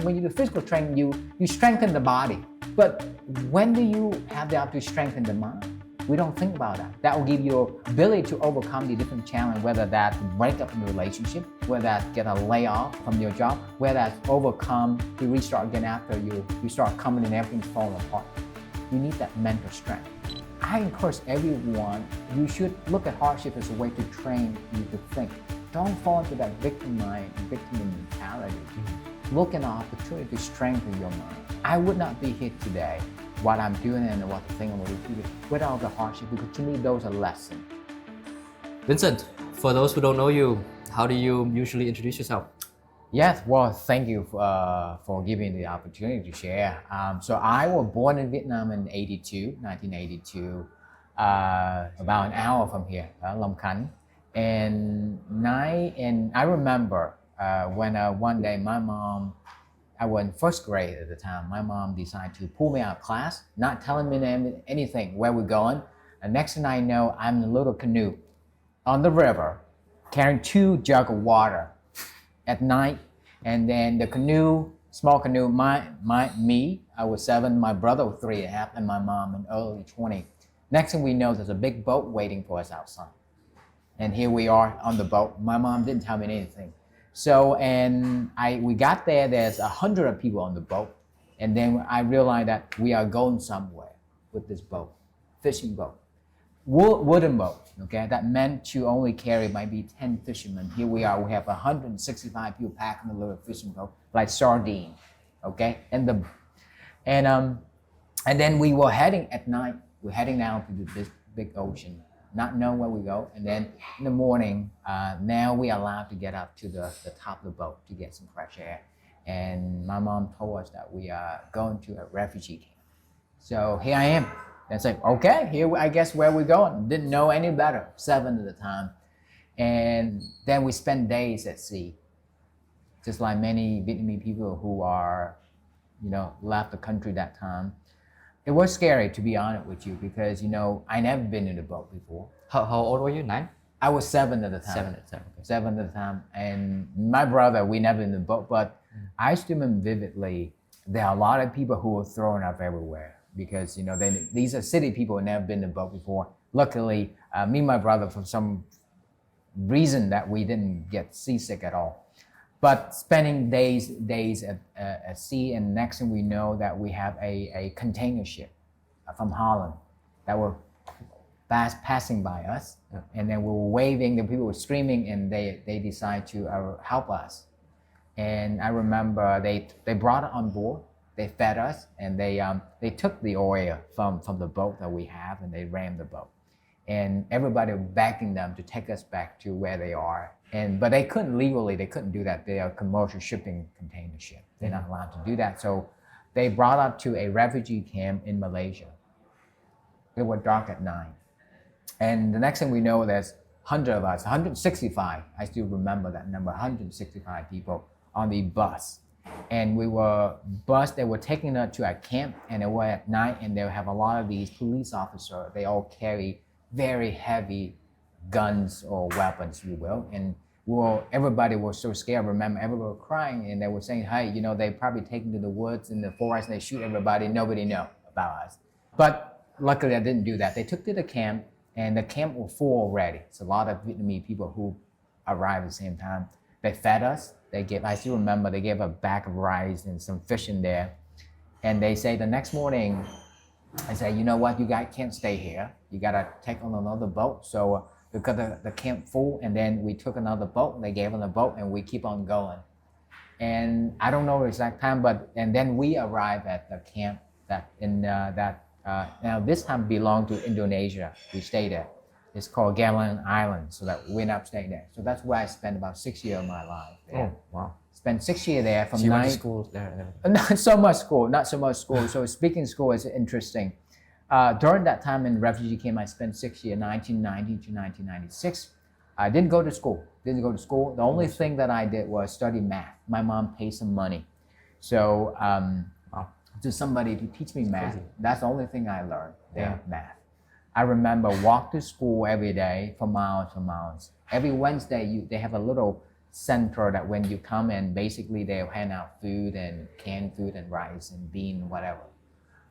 when you do physical training, you strengthen the body. But when do you have the opportunity to strengthen the mind? We don't think about that. That will give you ability to overcome the different challenge, whether that's break up in a relationship, whether that's get a layoff from your job, whether that's overcome to restart again after you start coming and everything's falling apart. You need that mental strength. I encourage everyone, you should look at hardship as a way to train you to think. Don't fall into that victim mentality. Look at an opportunity to strengthen your mind. I would not be here today, what I'm doing and what the thing I'm going to do without the hardship, because to me those are lessons. Vincent, for those who don't know you, how do you usually introduce yourself? Yes, well, thank you for giving the opportunity to share. So I was born in Vietnam in 1982, about an hour from here, Long Khánh. And I remember when one day my mom, I was in first grade at the time, my mom decided to pull me out of class, not telling me anything, where we're going. And next thing I know, I'm in a little canoe on the river, carrying 2 jugs of water at night. And then the canoe, small canoe, me, I was 7, my brother was 3.5, and my mom in early 20. Next thing we know, there's a big boat waiting for us outside. And here we are on the boat. My mom didn't tell me anything. So, we got there, there's 100 people on the boat. And then I realized that we are going somewhere with this boat, fishing boat. Wooden boat, okay? That meant to only carry maybe 10 fishermen. Here we are, we have 165 people packed in a little fishing boat, like sardine, okay? And then we were heading at night, we're heading down to this big ocean, not knowing where we go. And then in the morning, now we are allowed to get up to the top of the boat to get some fresh air. And my mom told us that we are going to a refugee camp. So here I am. And it's like, okay, here I guess where we're going. Didn't know any better, 7 at the time. And then we spent days at sea, just like many Vietnamese people who are, left the country that time. It was scary, to be honest with you, because, I never been in a boat before. How old were you, 9? I was 7 at the time. 7 at the time. Okay. 7 at the time. And my brother, we never in the boat, but I still remember vividly, there are a lot of people who were thrown up everywhere. Because these are city people who never been in a boat before. Luckily, me and my brother, for some reason that we didn't get seasick at all. But spending days at sea, and next thing we know that we have a container ship from Holland that were passing by us, and then we were waving, the people were screaming, and they decided to help us. And I remember they brought it on board. They fed us, and they took the oil from the boat that we have, and they ran the boat. And everybody was begging them to take us back to where they are. But they couldn't legally, they couldn't do that. They are a commercial shipping container ship. They're not allowed to do that. So they brought us to a refugee camp in Malaysia. It was dark at night. And the next thing we know, there's 100 of us, 165. I still remember that number, 165 people on the bus. And they were taking us to a camp, and it was at night, and they would have a lot of these police officers. They all carry very heavy guns or weapons, if you will. And everybody was so scared. I remember everybody was crying, and they were saying, hey, they probably take them to the woods in the forest, and they shoot everybody. Nobody know about us. But luckily, I didn't do that. They took to the camp, and the camp was full already. It's a lot of Vietnamese people who arrived at the same time. They fed us. I still remember they gave a bag of rice and some fish in there. And they say the next morning, I say, you know what, you guys can't stay here. You gotta take on another boat. So we got the camp full, and then we took another boat. They gave us a boat, and we keep on going. And I don't know the exact time, and then we arrived at the camp now this time belonged to Indonesia. We stayed there. It's called Galan Island, so that we ended up staying there. So that's where I spent about 6 years of my life there. Oh, wow. Spent 6 years there from so you went to school there? Not so much school. So speaking school is interesting. During that time in refugee camp, I spent 6 years, 1990 to 1996. I didn't go to school. The only thing that I did was study math. My mom paid some money. So to somebody to teach me math, that's the only thing I learned there, math. I remember walk to school every day for miles and miles. Every Wednesday, they have a little center that when you come in, basically they'll hand out food and canned food and rice and bean, whatever.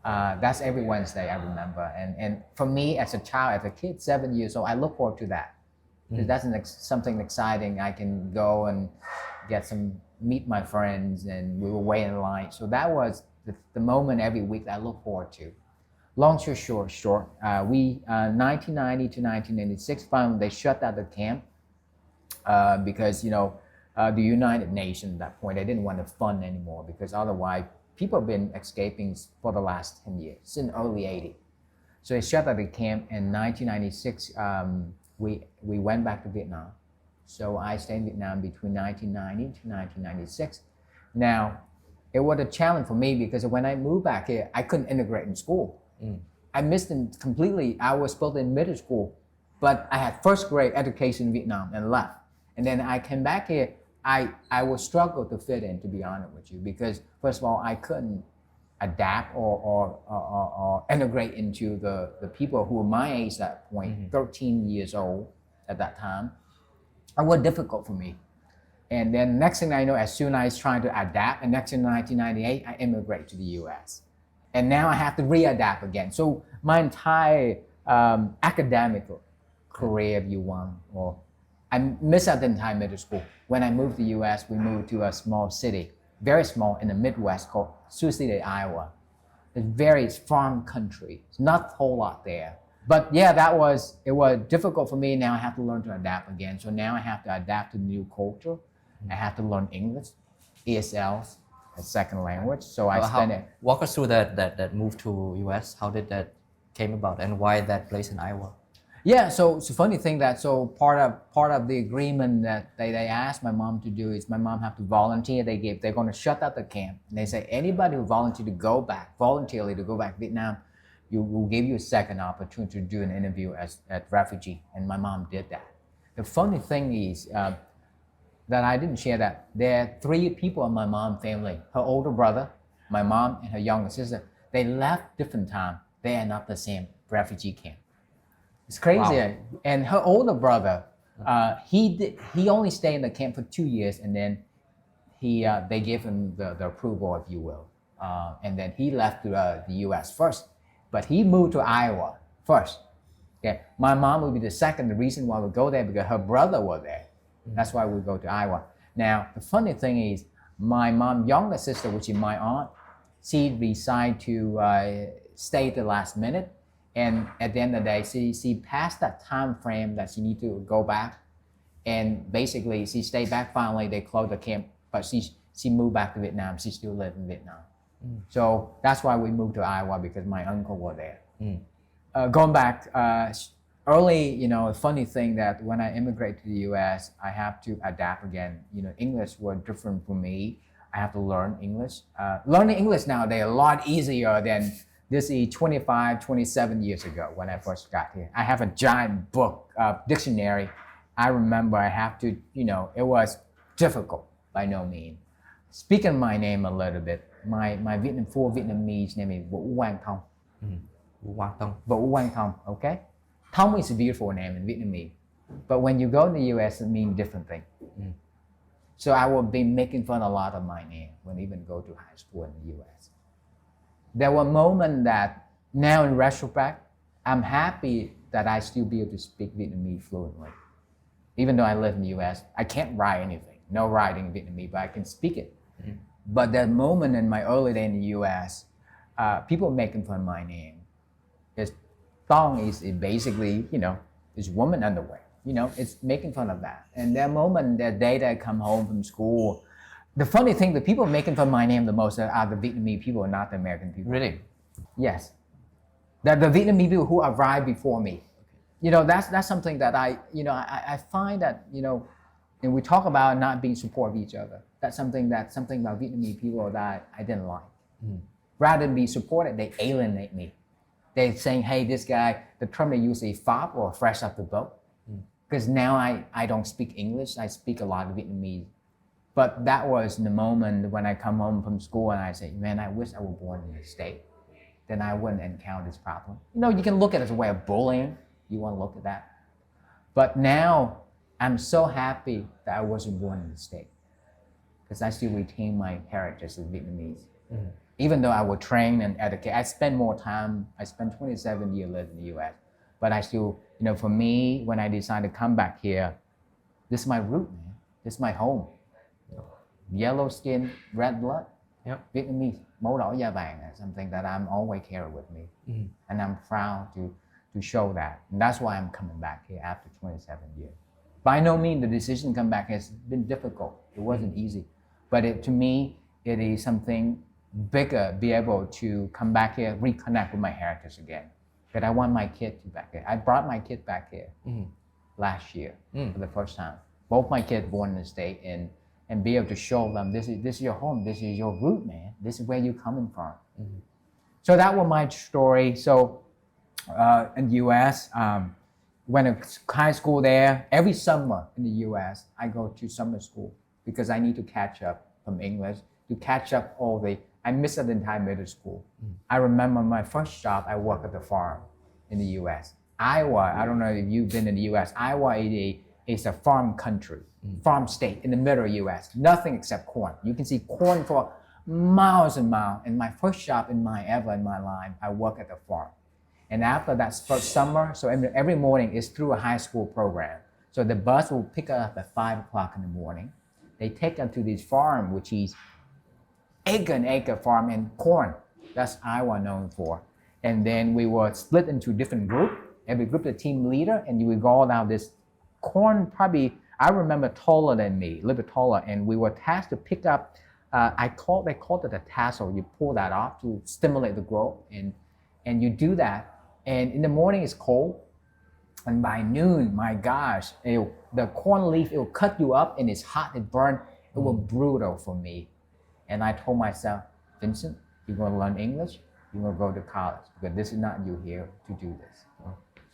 That's every Wednesday I remember. And for me as a child, as a kid, 7 years old, I look forward to that. That's something exciting. I can go and meet my friends, and we will wait in line. So that was the moment every week that I look forward to. Long story short, 1990 to 1996, finally they shut down the camp because the United Nations at that point, they didn't want to fund anymore, because otherwise people have been escaping for the last 10 years, since early 80s. So they shut down the camp in 1996. We went back to Vietnam. So I stayed in Vietnam between 1990 to 1996. Now, it was a challenge for me because when I moved back here, I couldn't integrate in school. I missed it completely. I was supposed to in middle school, but I had first grade education in Vietnam and left. And then I came back here. I would struggle to fit in, to be honest with you, because first of all, I couldn't adapt or integrate into the people who were my age at that point, 13 years old at that time. It was difficult for me. And then next thing I know, as soon as I was trying to adapt, and next in 1998, I immigrated to the US. And now I have to readapt again. So my entire academic career, if you want, or I missed out the entire middle school. When I moved to the US, we moved to a small city, very small in the Midwest called Sioux City, Iowa. It's very farm country. It's not a whole lot there. But yeah, it was difficult for me. Now I have to learn to adapt again. So now I have to adapt to the new culture. I have to learn English, ESLs, a second language. So I spent it. Walk us through that move to US. How did that came about, and why that place in Iowa? Yeah, so it's a funny thing that part of the agreement that they asked my mom to do is my mom have to volunteer. They're going to shut down the camp, and they say anybody who voluntarily to go back to Vietnam, will give you a second opportunity to do an interview as refugee, and my mom did that. The funny thing is that I didn't share that there are 3 people in my mom's family: her older brother, my mom, and her younger sister. They left different time. They are not the same refugee camp. It's crazy. Wow. And her older brother, he only stayed in the camp for 2 years, and then they gave him the approval, if you will, and then he left to the U.S. first, but he moved to Iowa first. Okay, my mom would be the second. The reason why we go there because her brother was there. That's why we go to Iowa. Now the funny thing is, my mom's younger sister, which is my aunt, she decided to stay the last minute. And at the end of the day, she passed that time frame that she need to go back. And basically, she stayed back. Finally, they closed the camp, but she moved back to Vietnam. She still lives in Vietnam. So that's why we moved to Iowa, because my uncle was there. Going back, early, a funny thing that when I immigrated to the US, I have to adapt again. English was different for me. I have to learn English. Learning English nowadays a lot easier than this is 25, 27 years ago when I first got here. I have a giant book, dictionary. I remember I have to, it was difficult by no means. Speaking my name a little bit, my full Vietnamese name is Vũ Quang Thông. Vũ Quang Thông, okay? Thông is a beautiful name in Vietnamese. But when you go to the US, it means different thing. So I will be making fun a lot of my name when I even go to high school in the US. There were moments that now in retrospect, I'm happy that I still be able to speak Vietnamese fluently. Even though I live in the US, I can't write anything, no writing in Vietnamese, but I can speak it. But that moment in my early day in the US, people making fun of my name. Thong is basically, it's woman underwear. It's making fun of that. And that moment, that day that I come home from school, the funny thing, the people making fun of my name the most are the Vietnamese people, not the American people. Really? Yes. The Vietnamese people who arrived before me. That's something that I find that, and we talk about not being supportive of each other. That's something about Vietnamese people that I didn't like. Rather than be supported, they alienate me. They're saying, hey, this guy, the term they use is fop or fresh off the boat. Because now I don't speak English, I speak a lot of Vietnamese. But that was the moment when I come home from school and I say, man, I wish I were born in the States. Then I wouldn't encounter this problem. You can look at it as a way of bullying. You want to look at that. But now, I'm so happy that I wasn't born in the States because I still retain my heritage as Vietnamese. Even though I was trained and educated, I spent more time, I spent 27 years living in the US, but I still, for me, when I decided to come back here, this is my root, man. This is my home. Yellow skin, red blood, Vietnamese, máu đỏ da vàng is something that I'm always carry with me. And I'm proud to show that. And that's why I'm coming back here after 27 years. By no means the decision to come back has been difficult. It wasn't easy. But to me, it is something bigger, be able to come back here, reconnect with my heritage again. But I want my kid to back here. I brought my kid back here last year for the first time. Both my kids born in the States and be able to show them this is your home, this is your root, man. This is where you're coming from. So that was my story. So in the US, went to high school there. Every summer in the US, I go to summer school because I need to catch up from English, to catch up I missed the entire middle school. I remember my first job, I worked at the farm in the US. Iowa, I don't know if you've been in the US, Iowa is a farm country, farm state in the middle of the US, nothing except corn. You can see corn for miles and miles. And my first job in my life, I worked at the farm. And after that first summer, so every morning is through a high school program. So the bus will pick us up at 5 o'clock in the morning. They take us to this farm, which is acre and acre farm and corn. That's Iowa known for. And then we were split into different groups. Every group, the team leader, and you would go down this corn, probably, I remember taller than me, a little bit taller, and we were tasked to pick up, they called it a tassel. You pull that off to stimulate the growth, and you do that. And in the morning it's cold, and by noon, my gosh, the corn leaf, it will cut you up, and it's hot, it burned. It was brutal for me. And I told myself, Vincent, you're going to learn English, you're going to go to college, because this is not you here to do this.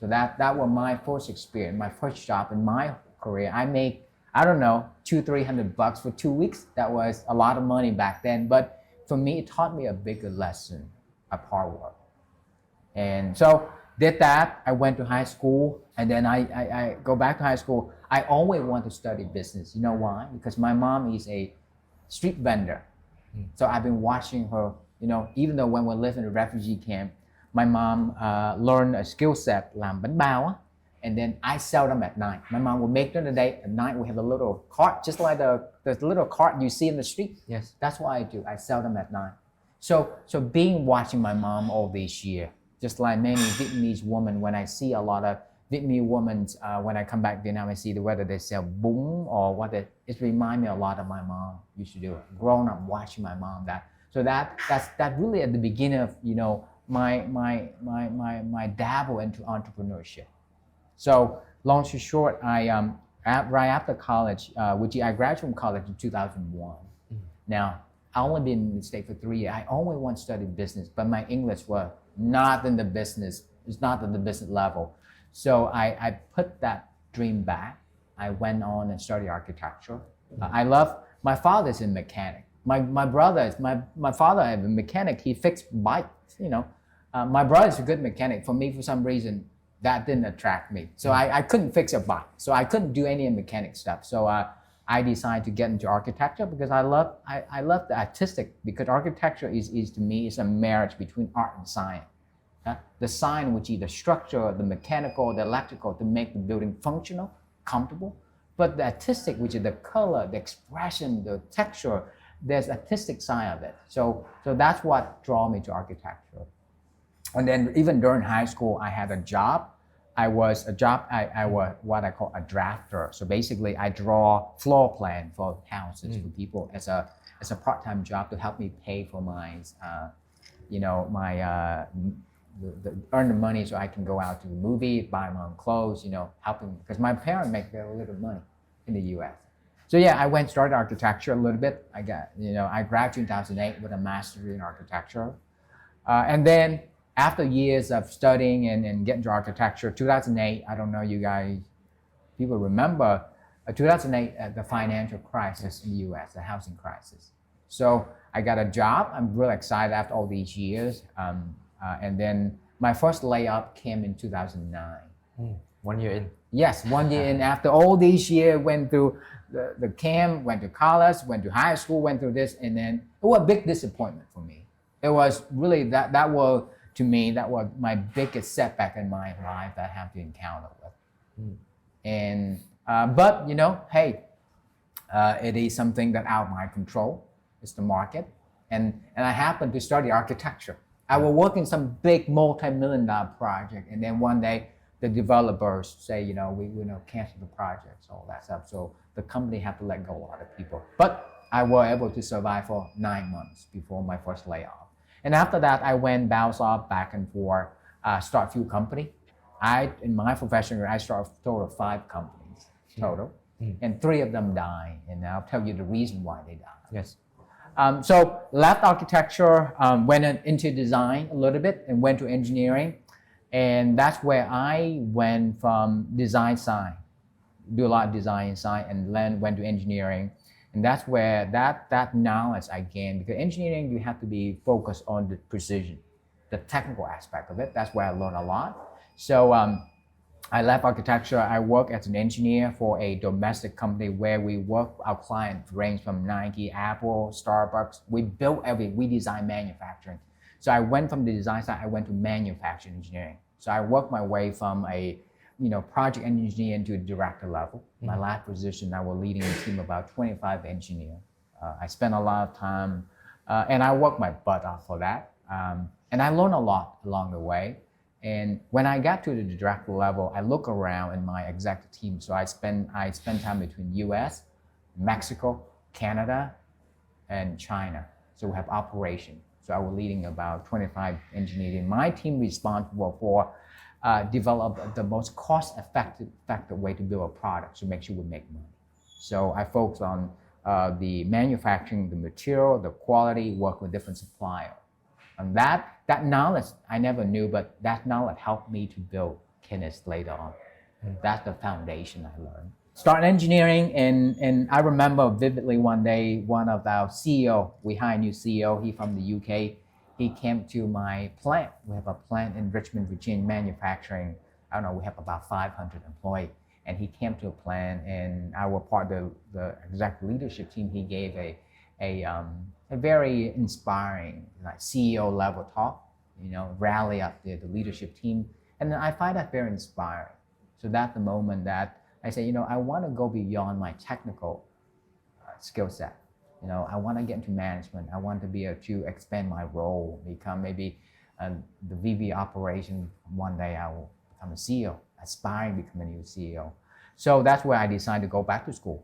So that was my first experience, my first job in my career. I make, I don't know, $200-300 for 2 weeks. That was a lot of money back then. But for me, it taught me a bigger lesson of hard work. And so did that. I went to high school, and then I go back to high school. I always want to study business. You know why? Because my mom is a street vendor. So I've been watching her, even though when we lived in a refugee camp, my mom learned a skill set, làm bánh bao, and then I sell them at night. My mom would make them the day. At night, we have a little cart, just like the little cart you see in the street. Yes. That's what I do. I sell them at night. So watching my mom all this year, just like many Vietnamese women, when I see a lot of Vietnamese women, when I come back to Vietnam, I see whether they sell bún or it reminds me a lot of my mom used to do it. Growing up watching my mom that's really at the beginning of my dabble into entrepreneurship. So long story short, right after college, I graduated from college in 2001. Now I only been in the States for 3 years. I only want to study business, but my English was not in the business. It's not at the business level. So I put that dream back. I went on and studied architecture. My father's a mechanic. My father is a mechanic. He fixed bikes, My brother's a good mechanic. For me, for some reason, that didn't attract me. So I couldn't fix a bike. So I couldn't do any mechanic stuff. So I decided to get into architecture because I love the artistic, because architecture is to me is a marriage between art and science. The science, which is the structure, the mechanical, the electrical, to make the building functional, comfortable. But the artistic, which is the color, the expression, the texture, there's artistic side of it. So that's what drew me to architecture. And then even during high school, I had a job. I was what I call a drafter. So basically, I draw floor plan for houses for people as a part-time job to help me pay for my, earn the money so I can go out to the movie, buy my own clothes, helping, because my parents make very little money in the U.S. So yeah, I started architecture a little bit. I graduated in 2008 with a master's in architecture. And then after years of studying and getting to architecture, 2008, I don't know you guys, people remember, 2008, the financial crisis in the US, the housing crisis. So I got a job. I'm really excited after all these years. And then my first layoff came in 2009. 1 year in. Yes, 1 year in. After all these years, went through the camp, went to college, went to high school, went through this, and then it was a big disappointment for me. It was really that was, to me, that was my biggest setback in my life that I have to encounter with. And but hey, it is something that out of my control. It's the market, and I happened to study architecture. I was working some big multi-million-dollar project, and then one day the developers say, we cancel the projects, all that stuff. So the company had to let go a lot of people. But I was able to survive for 9 months before my first layoff. And after that, I went bounce off back and forth, start a few companies. In my profession, I started a total of 5 companies total, and 3 of them died. And I'll tell you the reason why they died. Yes. So left architecture, went into design a little bit, and went to engineering. And that's where I went from design side, do a lot of design side, and then went to engineering. And that's where that knowledge I gained, because engineering, you have to be focused on the precision, the technical aspect of it. That's where I learned a lot. So I left architecture. I worked as an engineer for a domestic company where we work, our clients range from Nike, Apple, Starbucks. We design manufacturing. So I went from the design side, I went to manufacturing engineering. So I worked my way from a project engineer into a director level. My last position, I was leading a team of about 25 engineers. I spent a lot of time, and I worked my butt off for that. And I learned a lot along the way. And when I got to the director level, I look around in my executive team. So I spend time between US, Mexico, Canada, and China. So we have operation. So I was leading about 25 engineers. My team responsible for develop the most cost-effective way to build a product to make sure we make money. So I focus on the manufacturing, the material, the quality, work with different suppliers. And that knowledge I never knew, but that knowledge helped me to build Kinis later on. That's the foundation I learned. Started engineering, and I remember vividly one day, one of our CEO, we hired a new CEO, he from the UK, he came to my plant. We have a plant in Richmond, Virginia, manufacturing. I don't know, we have about 500 employees. And he came to a plant, and I was part of the executive leadership team. He gave a very inspiring CEO level talk, rally up the leadership team. And I find that very inspiring. So that's the moment that I say, I want to go beyond my technical skill set. I want to get into management. I want to be able to expand my role, become maybe the VP operation. One day I will become a CEO, aspiring to become a new CEO. So that's where I decided to go back to school,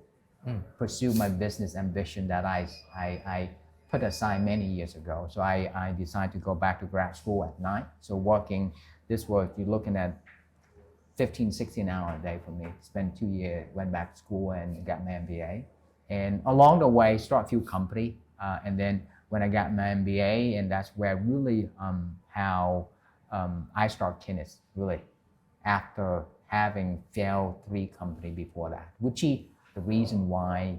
pursue my business ambition that I put aside many years ago. So I decided to go back to grad school at night. So working, you're looking at 15, 16 hours a day for me. Spent 2 years, went back to school and got my MBA. And along the way, start a few companies. And then when I got my MBA, and that's where really how I start Kinis, really, after having failed 3 companies before that, which is the reason why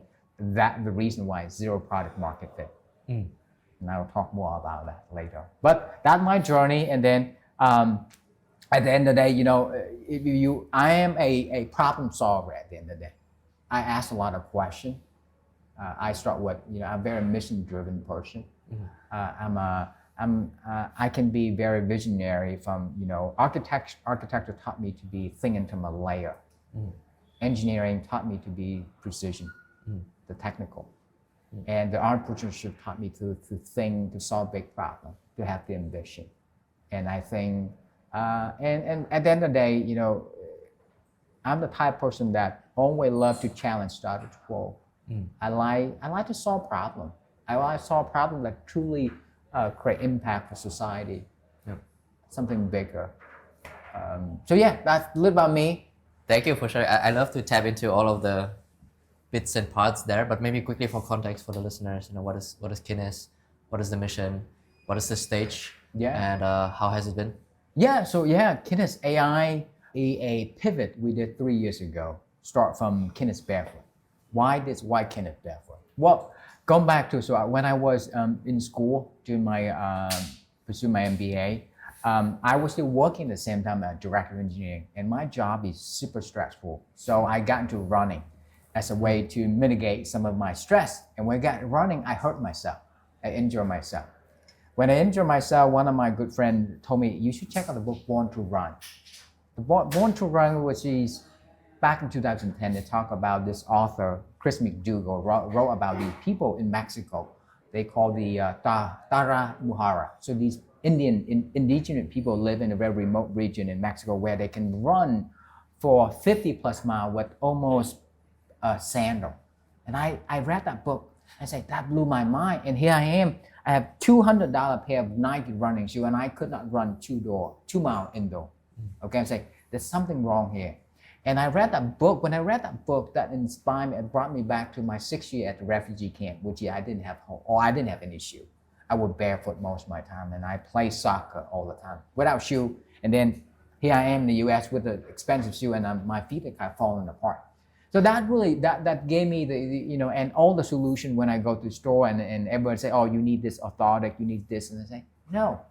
zero product market fit. And I will talk more about that later. But that's my journey. And then at the end of the day, I am a problem solver at the end of the day. I ask a lot of questions. I start with, I'm a very mission-driven person. I can be very visionary from, architecture taught me to be thinking from a layer. Engineering taught me to be precision, the technical. And the entrepreneurship taught me to think, to solve big problems, to have the ambition. And I think, and at the end of the day, I'm the type of person that always love to challenge status quo. I like to solve problems. I like to solve problems that truly create impact for society, something bigger. So yeah, that's a little about me. Thank you for sharing. I love to tap into all of the bits and parts there, but maybe quickly for context for the listeners, what is Kinis? What is the mission? What is the stage? And how has it been? Kinis AI, a pivot we did 3 years ago. Start from Kinis Barefoot. Why Kinis Barefoot? Well, going back to, when I was in school doing my pursue my MBA, I was still working at the same time as director of engineering, and my job is super stressful. So I got into running as a way to mitigate some of my stress. And when I got running, I hurt myself. I injured myself. When I injured myself, one of my good friends told me, you should check out the book Born to Run. The Born to Run, which is back in 2010, they talk about this author, Chris McDougall, wrote about these people in Mexico. They call the Tara Muhara. So these indigenous people live in a very remote region in Mexico where they can run for 50 plus miles with almost a sandal. And I read that book. I said, that blew my mind. And here I am. I have $200 pair of Nike running shoes, and I could not run 2 miles indoor. Okay, I say, there's something wrong here. And I read that book. When I read that book, that inspired me. It brought me back to my 6th year at the refugee camp, which I didn't have home, or I didn't have any shoe. I was barefoot most of my time, and I played soccer all the time without shoe. And then here I am in the U.S. with an expensive shoe, and my feet are kind of falling apart. So that really, that gave me and all the solution when I go to the store and everyone say, oh, you need this orthotic, you need this. And I say, no,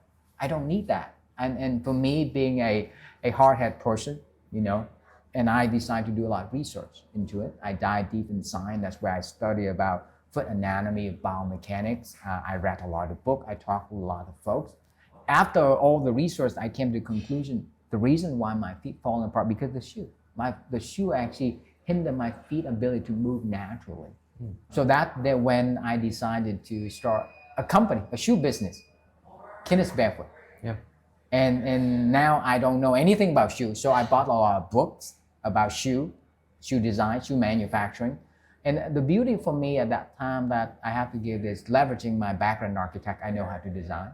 I don't need that. And for me, being a hard-headed person, and I decided to do a lot of research into it. I dive deep in science. That's where I study about foot anatomy, biomechanics. I read a lot of books. I talked with a lot of folks. After all the research, I came to the conclusion, the reason why my feet falling apart, because the shoe. The shoe actually hinder my feet ability to move naturally. So that when I decided to start a company, a shoe business, Kinis Barefoot. Yeah. And now I don't know anything about shoes, so I bought a lot of books about shoe design, shoe manufacturing. And the beauty for me at that time that I have to give is leveraging my background in architect, I know how to design.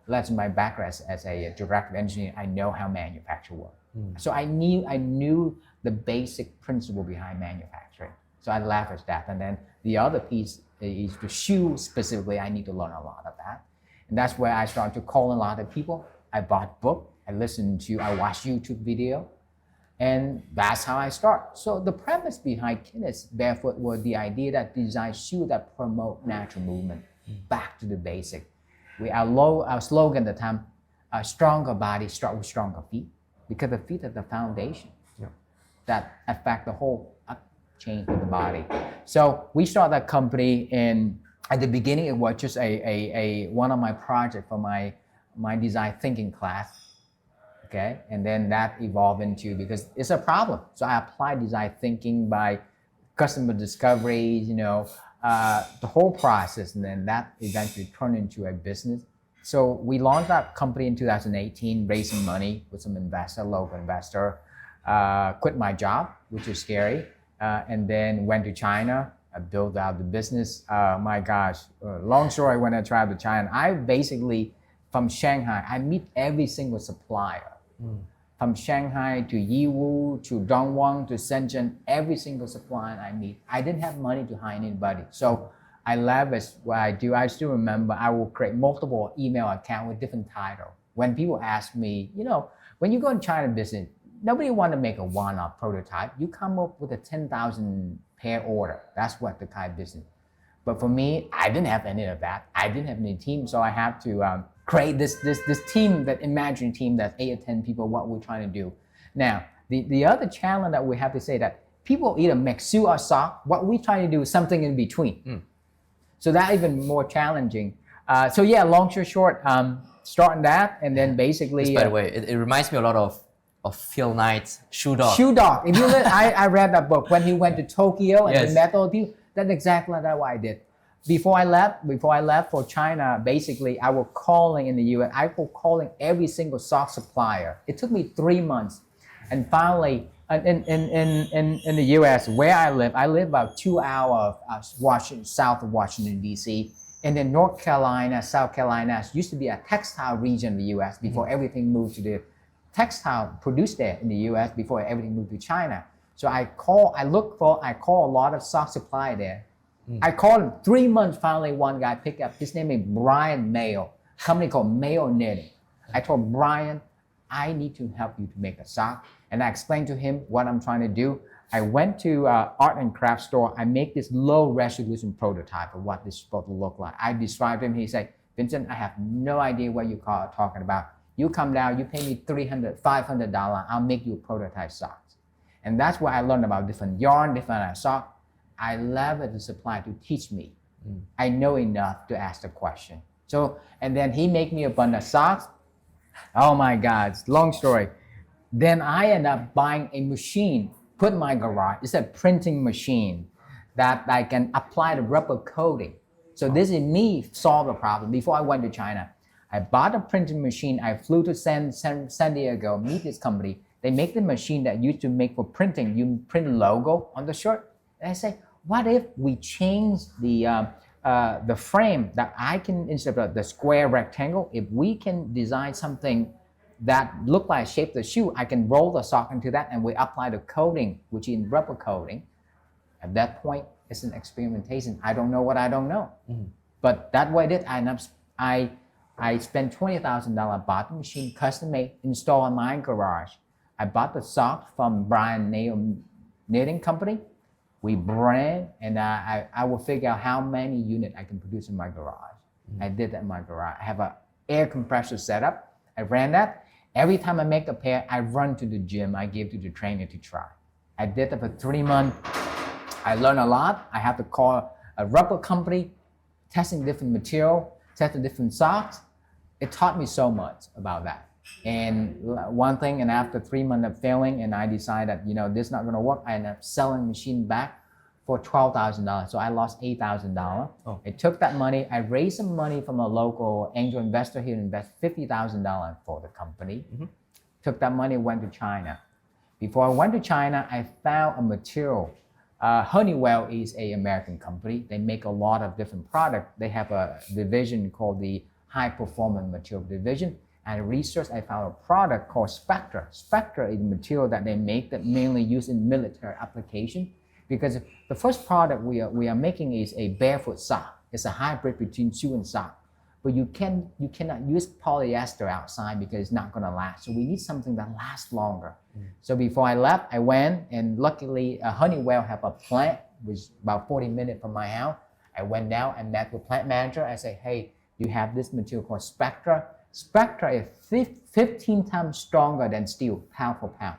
Leveraging my background as a director of engineering, I know how manufacture works. So I knew the basic principle behind manufacturing. So I leveraged that. And then the other piece is the shoe specifically, I need to learn a lot of that. And that's where I started to call a lot of people. I bought book, I watched YouTube video, and that's how I start. So the premise behind Kinis Barefoot was the idea that design shoes that promote natural movement, back to the basic. Our slogan at the time, a stronger body start with stronger feet, because the feet are the foundation that affect the whole change of the body. So we started that company, and at the beginning it was just one of my projects for my design thinking class, okay? And then that evolved into, because it's a problem. So I applied design thinking by customer discoveries, the whole process, and then that eventually turned into a business. So we launched that company in 2018, raising money with some local investor, quit my job, which is scary, and then went to China. I built out the business. My gosh, long story when I traveled to China. I basically, from Shanghai, I meet every single supplier. From Shanghai to Yiwu, to Dongwon, to Shenzhen, every single supplier I meet. I didn't have money to hire anybody. So I leveraged what I do. I still remember I will create multiple email accounts with different titles. When people ask me, when you go in China business, nobody want to make a one-off prototype. You come up with a 10,000 pair order. That's what the kind of business. But for me, I didn't have any of that. I didn't have any team, so I have to create this team, that imaginary team that's 8 or 10 people, what we're trying to do. Now, the other challenge that we have to say that people either make shoe or sock. What we're trying to do is something in between. So that's even more challenging. So yeah, long story short, starting that, and then basically. Just by the way, it reminds me a lot of Phil Knight's Shoe Dog. Shoe Dog. If you I read that book when he went to Tokyo and he met all the people. That's exactly what I did. Before I left for China, basically I was calling in the US. I was calling every single sock supplier. It took me 3 months, and finally in the US where I live about 2 hours south of Washington D.C. And then North Carolina, South Carolina used to be a textile region in the US before everything moved to the textile produced there in the US before everything moved to China. So I call a lot of sock supply there. I called him 3 months, finally one guy picked up. His name is Brian Mayo, company called Mayo Knitting. I told Brian, I need to help you to make a sock. And I explained to him what I'm trying to do. I went to art and craft store. I make this low resolution prototype of what this is supposed to look like. I described him. He said, Vincent, I have no idea what you're talking about. You come down, you pay me $300, $500, I'll make you a prototype socks. And that's where I learned about different yarn, different sock. I leveraged the supplier to teach me. I know enough to ask the question. So, and then he make me a bunch of socks. Oh my God, it's a long story. Then I end up buying a machine, put in my garage. It's a printing machine that I can apply the rubber coating. So this is me solve the problem. Before I went to China, I bought a printing machine. I flew to San Diego, meet this company. They make the machine that used to make for printing. You print logo on the shirt. And I say, what if we change the frame that I can, instead of the square rectangle, if we can design something that look like shape of the shoe, I can roll the sock into that and we apply the coating, which is rubber coating. At that point, it's an experimentation. I don't know what I don't know. But that way I spent $20,000, bought the machine, custom made, installed in my garage. I bought the socks from Brian Nail Knitting Company. We brand, and I will figure out how many units I can produce in my garage. I did that in my garage. I have an air compressor set up. I ran that. Every time I make a pair, I run to the gym. I give to the trainer to try. I did that for 3 months. I learned a lot. I have to call a rubber company, testing different material, testing different socks. It taught me so much about that. And one thing, and after 3 months of failing, and I decided, this is not going to work, I ended up selling the machine back for $12,000. So I lost $8,000. Oh. I took that money, I raised some money from a local angel investor here, invest $50,000 for the company. Took that money, went to China. Before I went to China, I found a material. Honeywell is an American company. They make a lot of different products. They have a division called the High Performance Material Division. And research, I found a product called Spectra. Spectra is a material that they make that mainly used in military application. Because the first product we are making is a barefoot sock. It's a hybrid between shoe and sock. But you cannot use polyester outside because it's not going to last. So we need something that lasts longer. So before I left, I went, and luckily Honeywell have a plant, which is about 40 minutes from my house. I went down and met with plant manager. I said, hey, you have this material called Spectra. Spectra is 15 times stronger than steel, pound for pound.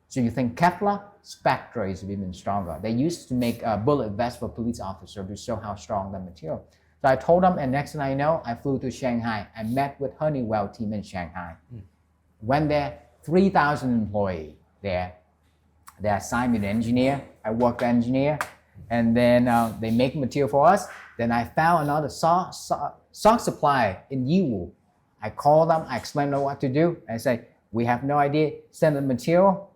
So you think Kevlar, Spectra is even stronger. They used to make a bullet vest for police officers to show how strong the material. So I told them, and next thing I know, I flew to Shanghai. I met with Honeywell team in Shanghai. Went there, 3,000 employees there. They assigned me the engineer. I worked the engineer, and then they make material for us. Then I found another sock supplier in Yiwu. I called them, I explained them what to do. I say, we have no idea, send the material.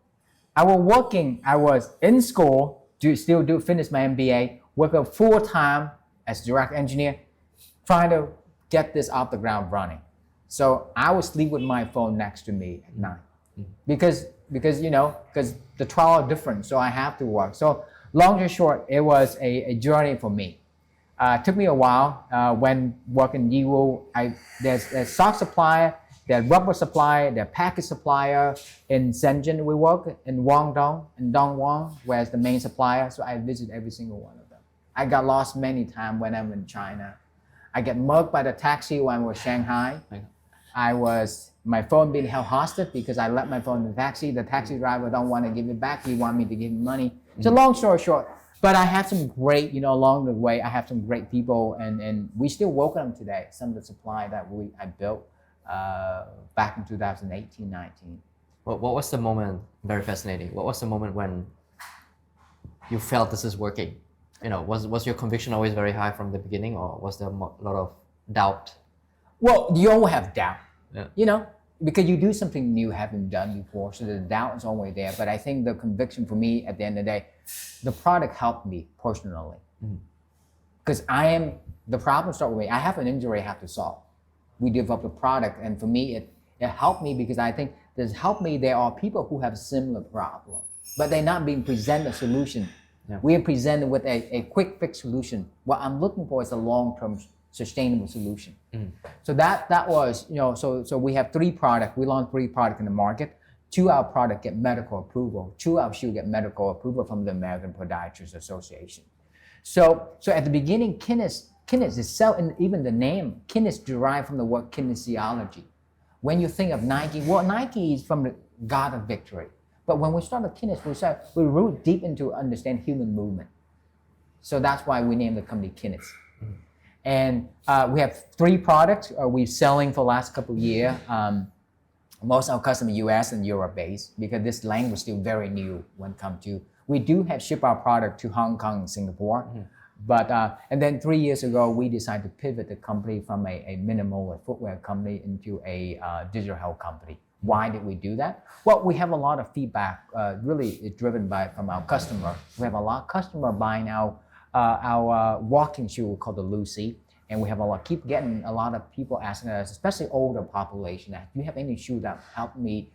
I was in school, finish my MBA, work full-time as direct engineer, trying to get this off the ground running. So I would sleep with my phone next to me at night. Because the trial are different, so I have to work. So long and short, it was a journey for me. It took me a while when working Yiwu. There's a sock supplier, there's rubber supplier, there's package supplier. In Shenzhen we work, in Guangdong, in Dongguan, where's the main supplier. So I visit every single one of them. I got lost many times when I'm in China. I get mugged by the taxi when I was in Shanghai. My phone being held hostage because I left my phone in the taxi. The taxi driver don't want to give it back. He want me to give him money. So long story short, but I have some great, along the way, I have some great people, and we still work on them today. Some of the supply that I built back in 2018, 19. What was the moment, very fascinating, what was the moment when you felt this is working? Was your conviction always very high from the beginning, or was there a lot of doubt? Well, you always have doubt, because you do something new, haven't done before, so the doubt is always there. But I think the conviction for me at the end of the day, the product helped me personally. Because the problem started with me. I have an injury I have to solve. We developed a product, and for me, it helped me because I think this helped me. There are people who have similar problems, but they're not being presented a solution. Yeah. We are presented with a quick fix solution. What I'm looking for is a long-term sustainable solution. So that was, so we have 3 products. We launched 3 products in the market. 2 of our products get medical approval. 2 of our shoes get medical approval from the American Podiatrists Association. So at the beginning, Kinis itself, and even the name, Kinis derived from the word kinesiology. When you think of Nike, well, Nike is from the God of victory. But when we started Kinis, we root deep into understand human movement. So that's why we named the company Kinis. And we have 3 products we're selling for the last couple of years. Most of our customers US and Europe based because this language is still very new when it comes to, we do have ship our product to Hong Kong and Singapore. But, and then 3 years ago, we decided to pivot the company from a minimal footwear company into a digital health company. Why did we do that? Well, we have a lot of feedback, really driven from our customer. We have a lot of customer buying our walking shoe called the Lucy. And we have keep getting a lot of people asking us, especially older population, that do you have any shoe that help me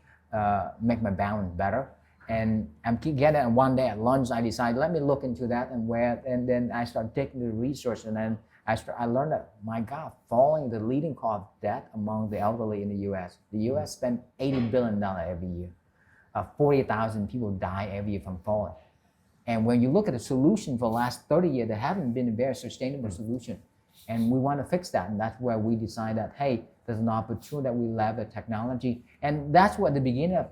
make my balance better? And I keep getting it. And one day at lunch, I decided, let me look into that and wear it. And then I started taking the research, and then I learned that, my God, falling is the leading cause of death among the elderly in the U.S. The U.S. spends $80 billion every year. 40,000 people die every year from falling. And when you look at the solution for the last 30 years, there haven't been a very sustainable solution. And we want to fix that. And that's where we decided that, hey, there's an opportunity that we leverage technology. And that's what the beginning of,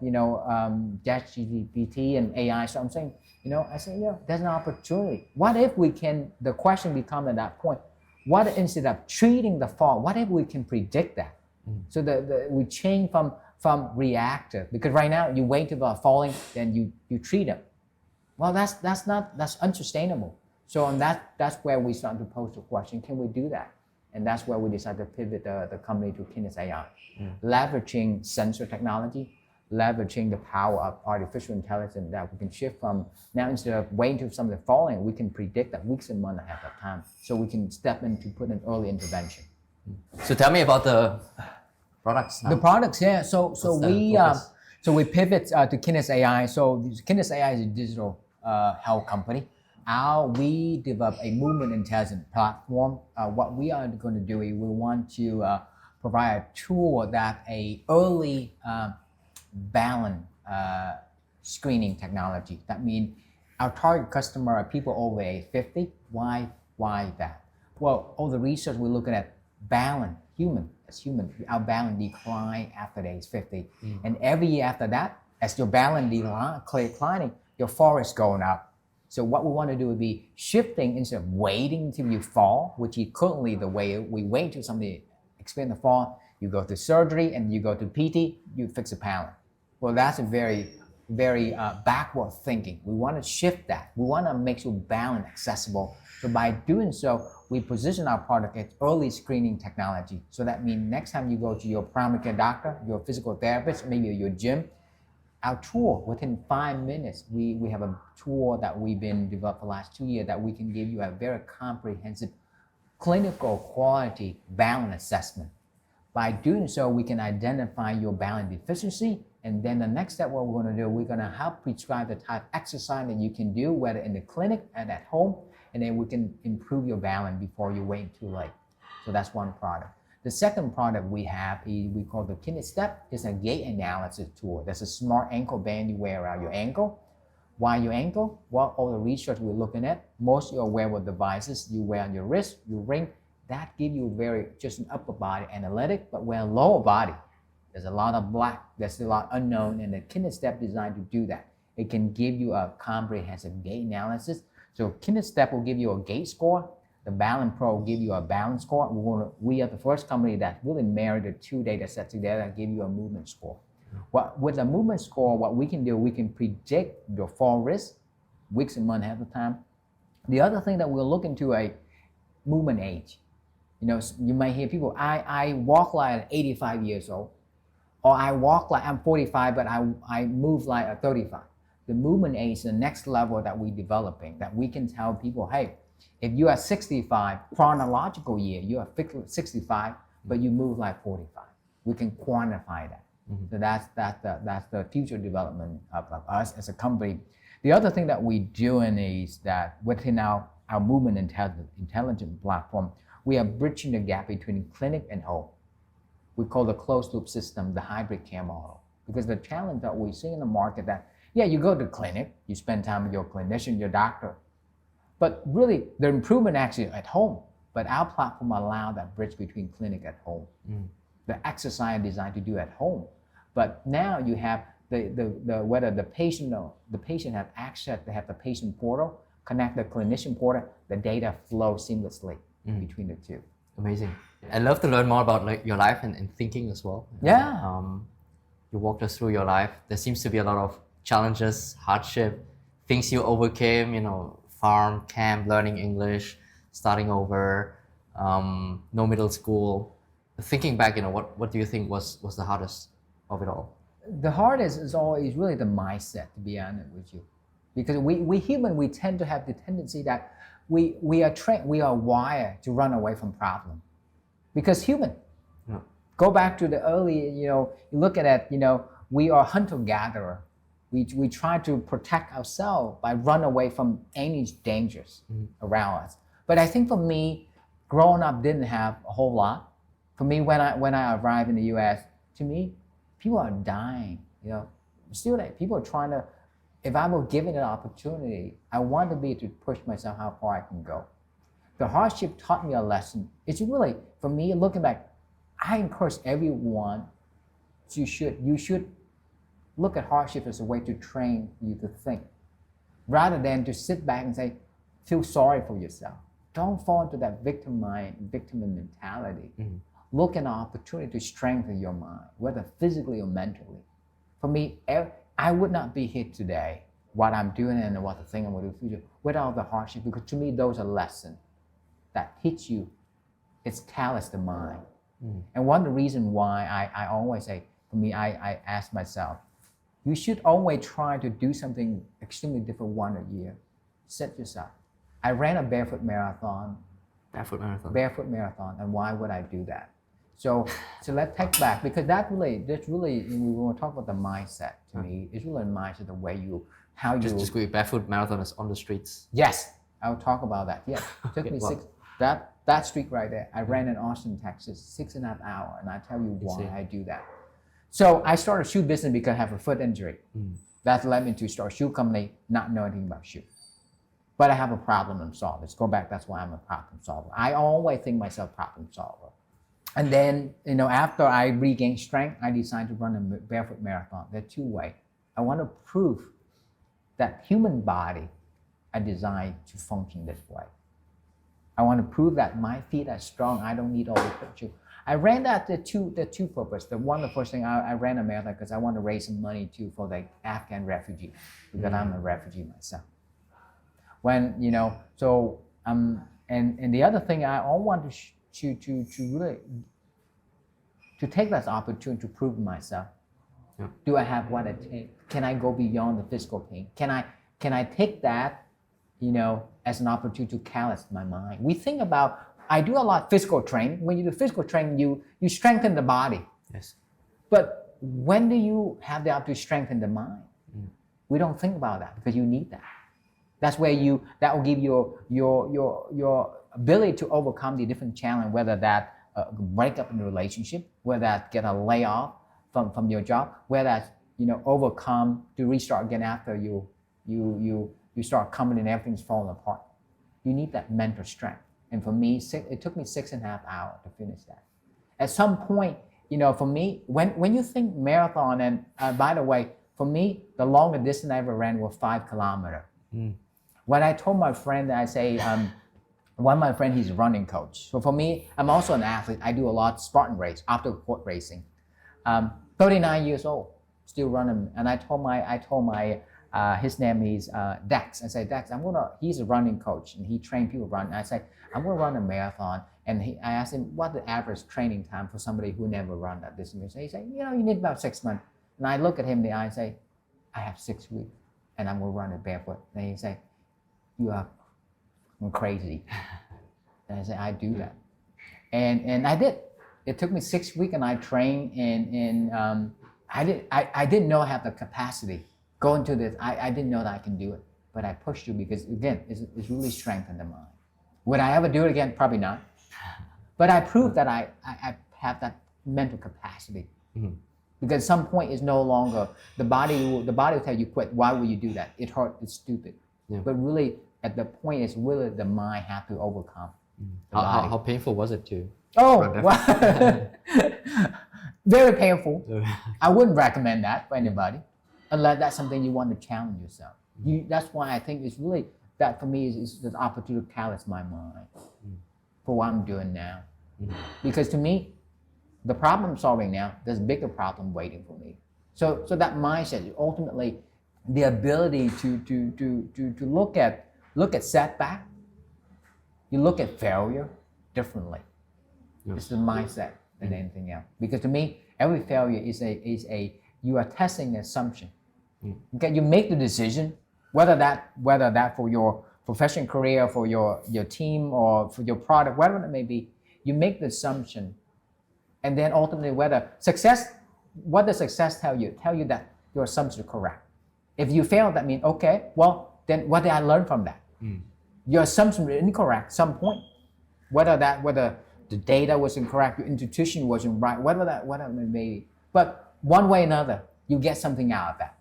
ChatGPT and AI. So I'm saying, there's an opportunity. What if we can, the question becomes at that point, what instead of treating the fall, what if we can predict that? So we change from reactive, because right now you wait till falling, then you treat them. Well, that's unsustainable. So on that's where we start to pose the question, can we do that? And that's where we decided to pivot the company to Kinis AI, leveraging sensor technology, leveraging the power of artificial intelligence that we can shift from now, instead of waiting till something falling, we can predict that weeks and months ahead of time. So we can step in to put an early intervention. So tell me about the products now. The products, yeah. So we pivot to Kinis AI. So Kinis AI is a digital health company. We develop a movement intelligence platform. What we are going to do is we want to provide a tool that a early balance screening technology. That means our target customer are people over age 50. Why that? Well, all the research we're looking at balance, our balance decline after age 50. And every year after that, as your balance declining, your fall is going up. So what we want to do would be shifting instead of waiting until you fall, which is currently the way we wait till somebody experience the fall. You go to surgery and you go to PT, you fix a balance. Well, that's a very, very backward thinking. We want to shift that. We want to make sure balance accessible. So by doing so, we position our product as early screening technology. So that means next time you go to your primary care doctor, your physical therapist, maybe your gym, our tool, within 5 minutes, we have a tool that we've been developed for the last 2 years that we can give you a very comprehensive clinical quality balance assessment. By doing so, we can identify your balance deficiency, and then the next step, what we're going to do, we're going to help prescribe the type of exercise that you can do, whether in the clinic and at home, and then we can improve your balance before you wait too late. So that's one product. The second product we have is we call the Kinis Step. It's a gait analysis tool. That's a smart ankle band you wear around your ankle. Why your ankle? Well, all the research we're looking at, most of your wearable devices you wear on your wrist, your ring, that give you just an upper body analytic, but where lower body, there's a lot of there's a lot unknown, and the Kinis Step designed to do that. It can give you a comprehensive gait analysis. So Kinis Step will give you a gait score. The Balance Pro will give you a balance score. We are the first company that really married the 2 data sets together and give you a movement score. With a movement score, what we can do, we can predict your fall risk weeks and months ahead of time. The other thing that we're looking to a movement age. You might hear people, I walk like I'm 85 years old, or I walk like I'm 45, but I move like I'm 35. The movement age is the next level that we're developing, that we can tell people, hey, if you are 65, chronological year, you are 65, but you move like 45. We can quantify that. So that's the future development of us as a company. The other thing that we're doing is that within our movement intelligence platform, we are bridging the gap between clinic and home. We call the closed loop system the hybrid care model. Because the challenge that we see in the market that, you go to clinic, you spend time with your clinician, your doctor, but really the improvement actually at home. But our platform allows that bridge between clinic and home. the exercise designed to do at home. But now you have whether the patient have access, they have the patient portal, connect the clinician portal, the data flow seamlessly between the two. Amazing. I'd love to learn more about like your life and thinking as well. Yeah. You walked us through your life. There seems to be a lot of challenges, hardship, things you overcame, farm, camp, learning English, starting over, no middle school. Thinking back, what do you think was the hardest of it all? The hardest is always really the mindset, to be honest with you. Because we human, we tend to have the tendency that we are trained, we are wired to run away from problem. Because human. Yeah. Go back to the early, you look at it, we are hunter-gatherer. We try to protect ourselves by run away from any dangers around us. But I think for me, growing up didn't have a whole lot. For me, when I arrived in the US, to me, people are dying, Still, people are trying to, if I were given an opportunity, I want to be to push myself how far I can go. The hardship taught me a lesson. It's really, for me, looking back, I encourage everyone, you should look at hardship as a way to train you to think, rather than to sit back and say, feel sorry for yourself. Don't fall into that victim mentality. Look at an opportunity to strengthen your mind, whether physically or mentally. For me, I would not be here today, what I'm doing and what the thing I'm going to do in the future, without the hardship, because to me, those are lessons that hit you. It's callous the mind. And one of the reasons why I always say, for me, I ask myself, you should always try to do something extremely different once a year. Set yourself. I ran a barefoot marathon. Barefoot marathon, and why would I do that? So let's take back, because that's really, we want to talk about the mindset. To me, it's really a mindset, the way just quick, barefoot marathon is on the streets. Yes, I'll talk about that. Yeah, it took me that street right there. I ran in Austin, Texas, 6.5 hours, and I tell you why I do that. So I started a shoe business because I have a foot injury. That led me to start a shoe company, not knowing anything about shoe. But I have a problem to solve. Let's go back. That's why I'm a problem solver. I always think myself problem solver. And then, after I regained strength, I decided to run a barefoot marathon. There are two ways. I want to prove that human body are designed to function this way. I want to prove that my feet are strong. I don't need all the shoes. I ran that the two purposes. The first thing I ran a marathon because I want to raise some money too for the Afghan refugee, because I'm a refugee myself. And the other thing I all want to really to take this opportunity to prove myself. Yeah. Do I have what it takes? Can I go beyond the physical pain? Can I take that, as an opportunity to callous my mind? We think about, I do a lot of physical training. When you do physical training, you strengthen the body. Yes. But when do you have the opportunity to strengthen the mind? We don't think about that because you need that. That's where that will give you your ability to overcome the different challenge, whether that break up in a relationship, whether that get a layoff from your job, whether that overcome to restart again after you start coming and everything's falling apart. You need that mental strength. And for me, it took me 6.5 hours to finish that. At some point, for me, when you think marathon, and by the way, for me, the longest distance I ever ran was 5 kilometers. When I told my friend, I say, one of my friends, he's a running coach. So for me, I'm also an athlete. I do a lot of Spartan race, after court racing. 39 years old, still running. And I told my his name is Dex. I said, Dex, he's a running coach and he trains people run. And I said, I'm gonna run a marathon. And I asked him, what the average training time for somebody who never run that distance? He said, you need about 6 months. And I look at him in the eye and say, I have 6 weeks and I'm gonna run it barefoot. And he said, you are crazy. And I said, I do that. And I did. It took me 6 weeks and I trained and I didn't know I had the capacity. Going to this, I didn't know that I can do it. But I pushed you because again, it's really strengthened the mind. Would I ever do it again? Probably not. But I proved that I have that mental capacity. Because at some point it's no longer, the body will tell you quit. Why will you do that? It hurt, it's stupid. Yeah. But really at the point it's really the mind have to overcome. How painful was it to Oh, well, very painful. I wouldn't recommend that for anybody, unless that's something you want to challenge yourself. That's why I think it's really, that for me is the opportunity to callous my mind for what I'm doing now. Because to me, the problem solving now, there's a bigger problem waiting for me. So that mindset is ultimately the ability to look at setback, you look at failure differently. Yes. It's the mindset than anything else. Because to me, every failure is a you are testing the assumption. Okay, you make the decision, whether that for your professional career, for your team, or for your product, whatever it may be, you make the assumption, and then ultimately what does success tell you? Tell you that your assumption is correct. If you fail, that means, okay, well, then what did I learn from that? Your assumption is incorrect at some point. Whether the data was incorrect, your intuition wasn't right, whatever it may be. But one way or another, you get something out of that.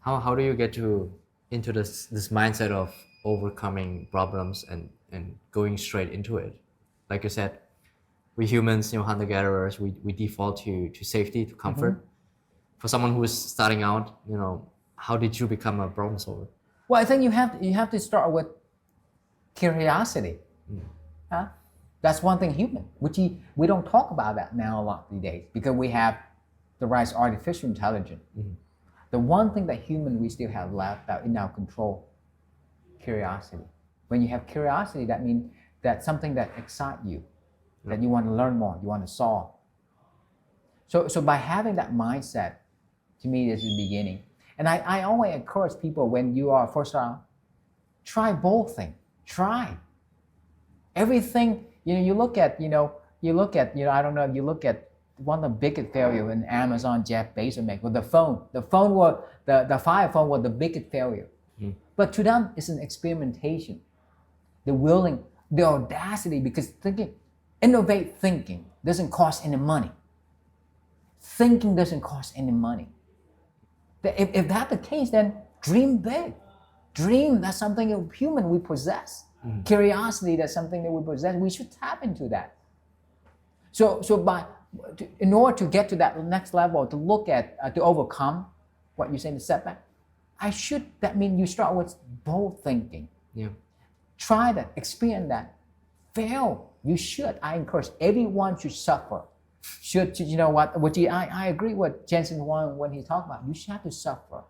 How do you get into this mindset of overcoming problems and going straight into it? Like you said, we humans, hunter-gatherers, we default to safety, to comfort. For someone who is starting out, how did you become a problem solver? Well, I think you have to start with curiosity. That's one thing human, which we don't talk about that now a lot these days because we have the rise of artificial intelligence. The one thing that we still have left out in our control, curiosity. When you have curiosity, that means that's something that excites you, that you want to learn more, you want to solve. So by having that mindset, to me, this is the beginning. And I always encourage people when you are first out, try both things. Try everything. You look at I don't know, you look at one of the biggest failure in Amazon, Jeff Bezos made with the phone. The phone was the Fire phone was the biggest failure. But to them, it's an experimentation. The audacity, because innovate thinking doesn't cost any money. Thinking doesn't cost any money. If that's the case, then dream big. Dream, that's something that human we possess. Curiosity, that's something that we possess. We should tap into that. So in order to get to that next level, to look at, to overcome what you say, the setback, that means you start with bold thinking. Try that, experience that. Fail, you should. I encourage everyone should suffer. I agree with Jensen Huang when he talked about, you should have to suffer.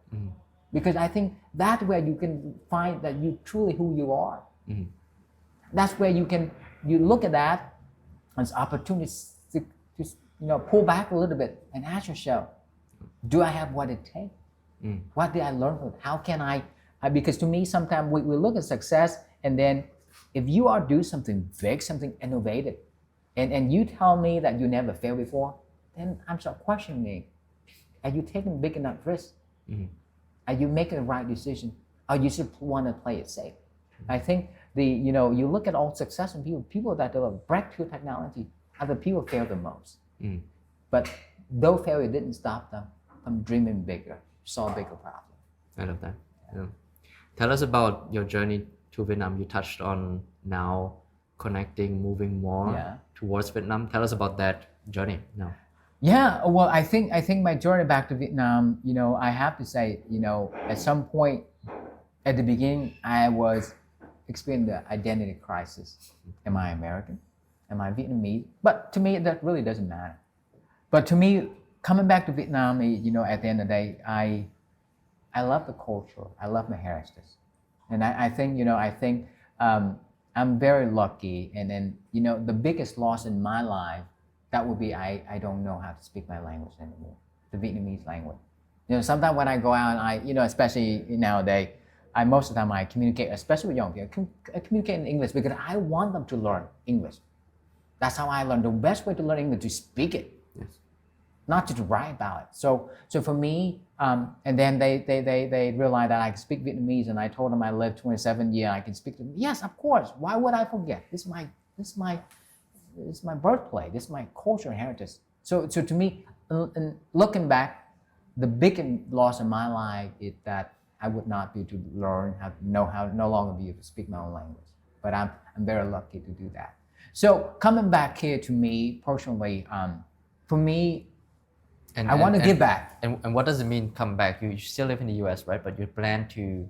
Because I think that's where you can find that you truly who you are. That's where you look at that as opportunities to pull back a little bit and ask yourself, do I have what it takes? What did I learn from it? How can I because to me, sometimes we look at success, and then if you are doing something big, something innovative, and you tell me that you never failed before, then I'm start questioning, are you taking big enough risk? Are you making the right decision? Or you just want to play it safe? I think you look at all successful people that develop breakthrough technology are the people who fail the most. But though failure didn't stop them from dreaming bigger, solve bigger problems. I love that. Tell us about your journey to Vietnam. You touched on now connecting, moving more towards Vietnam. Tell us about that journey now. Yeah, well, I think my journey back to Vietnam, I have to say, at some point at the beginning, I was experiencing the identity crisis. Am I American? Am I Vietnamese? But to me, that really doesn't matter. But to me, coming back to Vietnam, at the end of the day, I love the culture. I love my heritage. And I think I'm very lucky. And then, the biggest loss in my life, that would be I don't know how to speak my language anymore, the Vietnamese language. Sometimes when I go out, especially nowadays, most of the time I communicate, especially with young people, I communicate in English because I want them to learn English. That's how I learn. The best way to learn English is to speak it, not to write about it. So for me, and then they realized that I can speak Vietnamese, and I told them I lived 27 years, I can speak to them. Yes, of course. Why would I forget? This is my birthplace. This is my culture and heritage. So to me, looking back, the biggest loss in my life is that I would not be able to learn how no longer be able to speak my own language. But I'm very lucky to do that. So coming back here to me personally, for me, I want to give back. And what does it mean come back? You still live in the US, right? But you plan to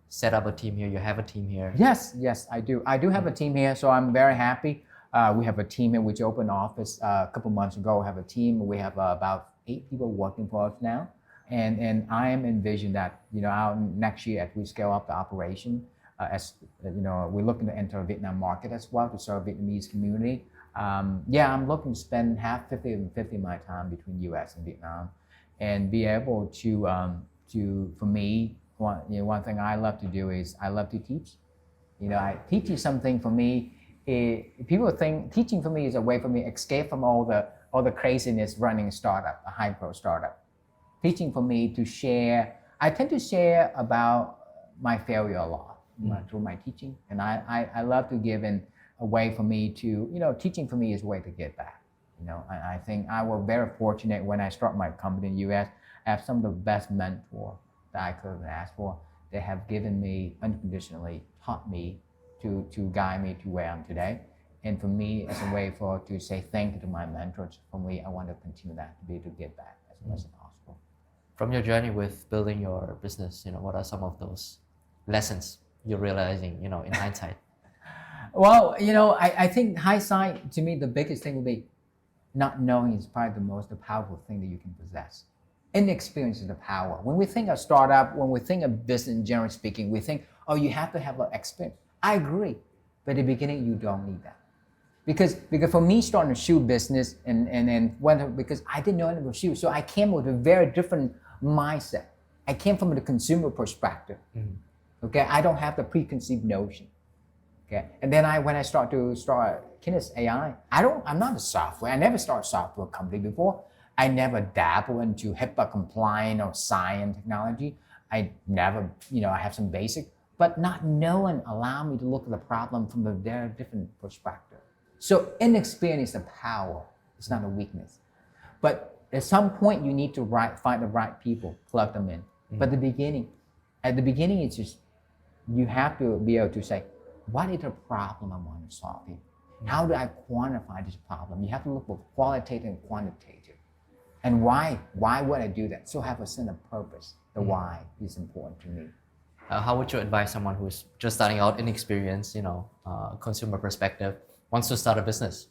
set up a team here. You have a team here. Yes, I do. I do have a team here, so I'm very happy. We have a team here which opened office a couple months ago. We have a team. We have about 8 people working for us now, and I am envisioning that our next year as we scale up the operation, as we're looking to enter the Vietnam market as well to serve Vietnamese community. I'm looking to spend 50 and 50 my time between US and Vietnam, and be able to for me, one thing I love to do is I love to teach. I teach you something. For me, people think teaching for me is a way for me to escape from all the craziness running a startup, a high growth startup. Teaching for me to share. I tend to share about my failure a lot through my teaching, and I love to give in a way for me to, teaching for me is a way to get back. I think I was very fortunate when I started my company in the US. I have some of the best mentors that I could have asked for. They have given me unconditionally, taught me to guide me to where I am today. And for me, it's a way to say thank you to my mentors. For me, I want to continue that, to be able to give back as much as possible. From your journey with building your business, what are some of those lessons you're realizing, in hindsight? Well, I think hindsight, to me, the biggest thing would be not knowing is probably the most powerful thing that you can possess. Inexperience is the power. When we think of startup, when we think of business, generally speaking, we think, oh, you have to have an experience. I agree, but in the beginning, you don't need that. Because for me, starting a shoe business because I didn't know anything about shoes, so I came with a very different mindset. I came from the consumer perspective. Okay, I don't have the preconceived notion. Okay, and then when I start Kinis AI, I'm not a software. I never started a software company before. I never dabble into HIPAA compliant or science technology. I never, I have some basic, but not knowing allowed me to look at the problem from a very different perspective. So inexperience is a power. It's not a weakness. But at some point, you need to find the right people, plug them in. But at the beginning, it's just, you have to be able to say, what is the problem I want to solve here? How do I quantify this problem? You have to look for qualitative and quantitative. And why would I do that? So have a sense of purpose. The why is important to me. How would you advise someone who's just starting out, inexperienced, consumer perspective, wants to start a business?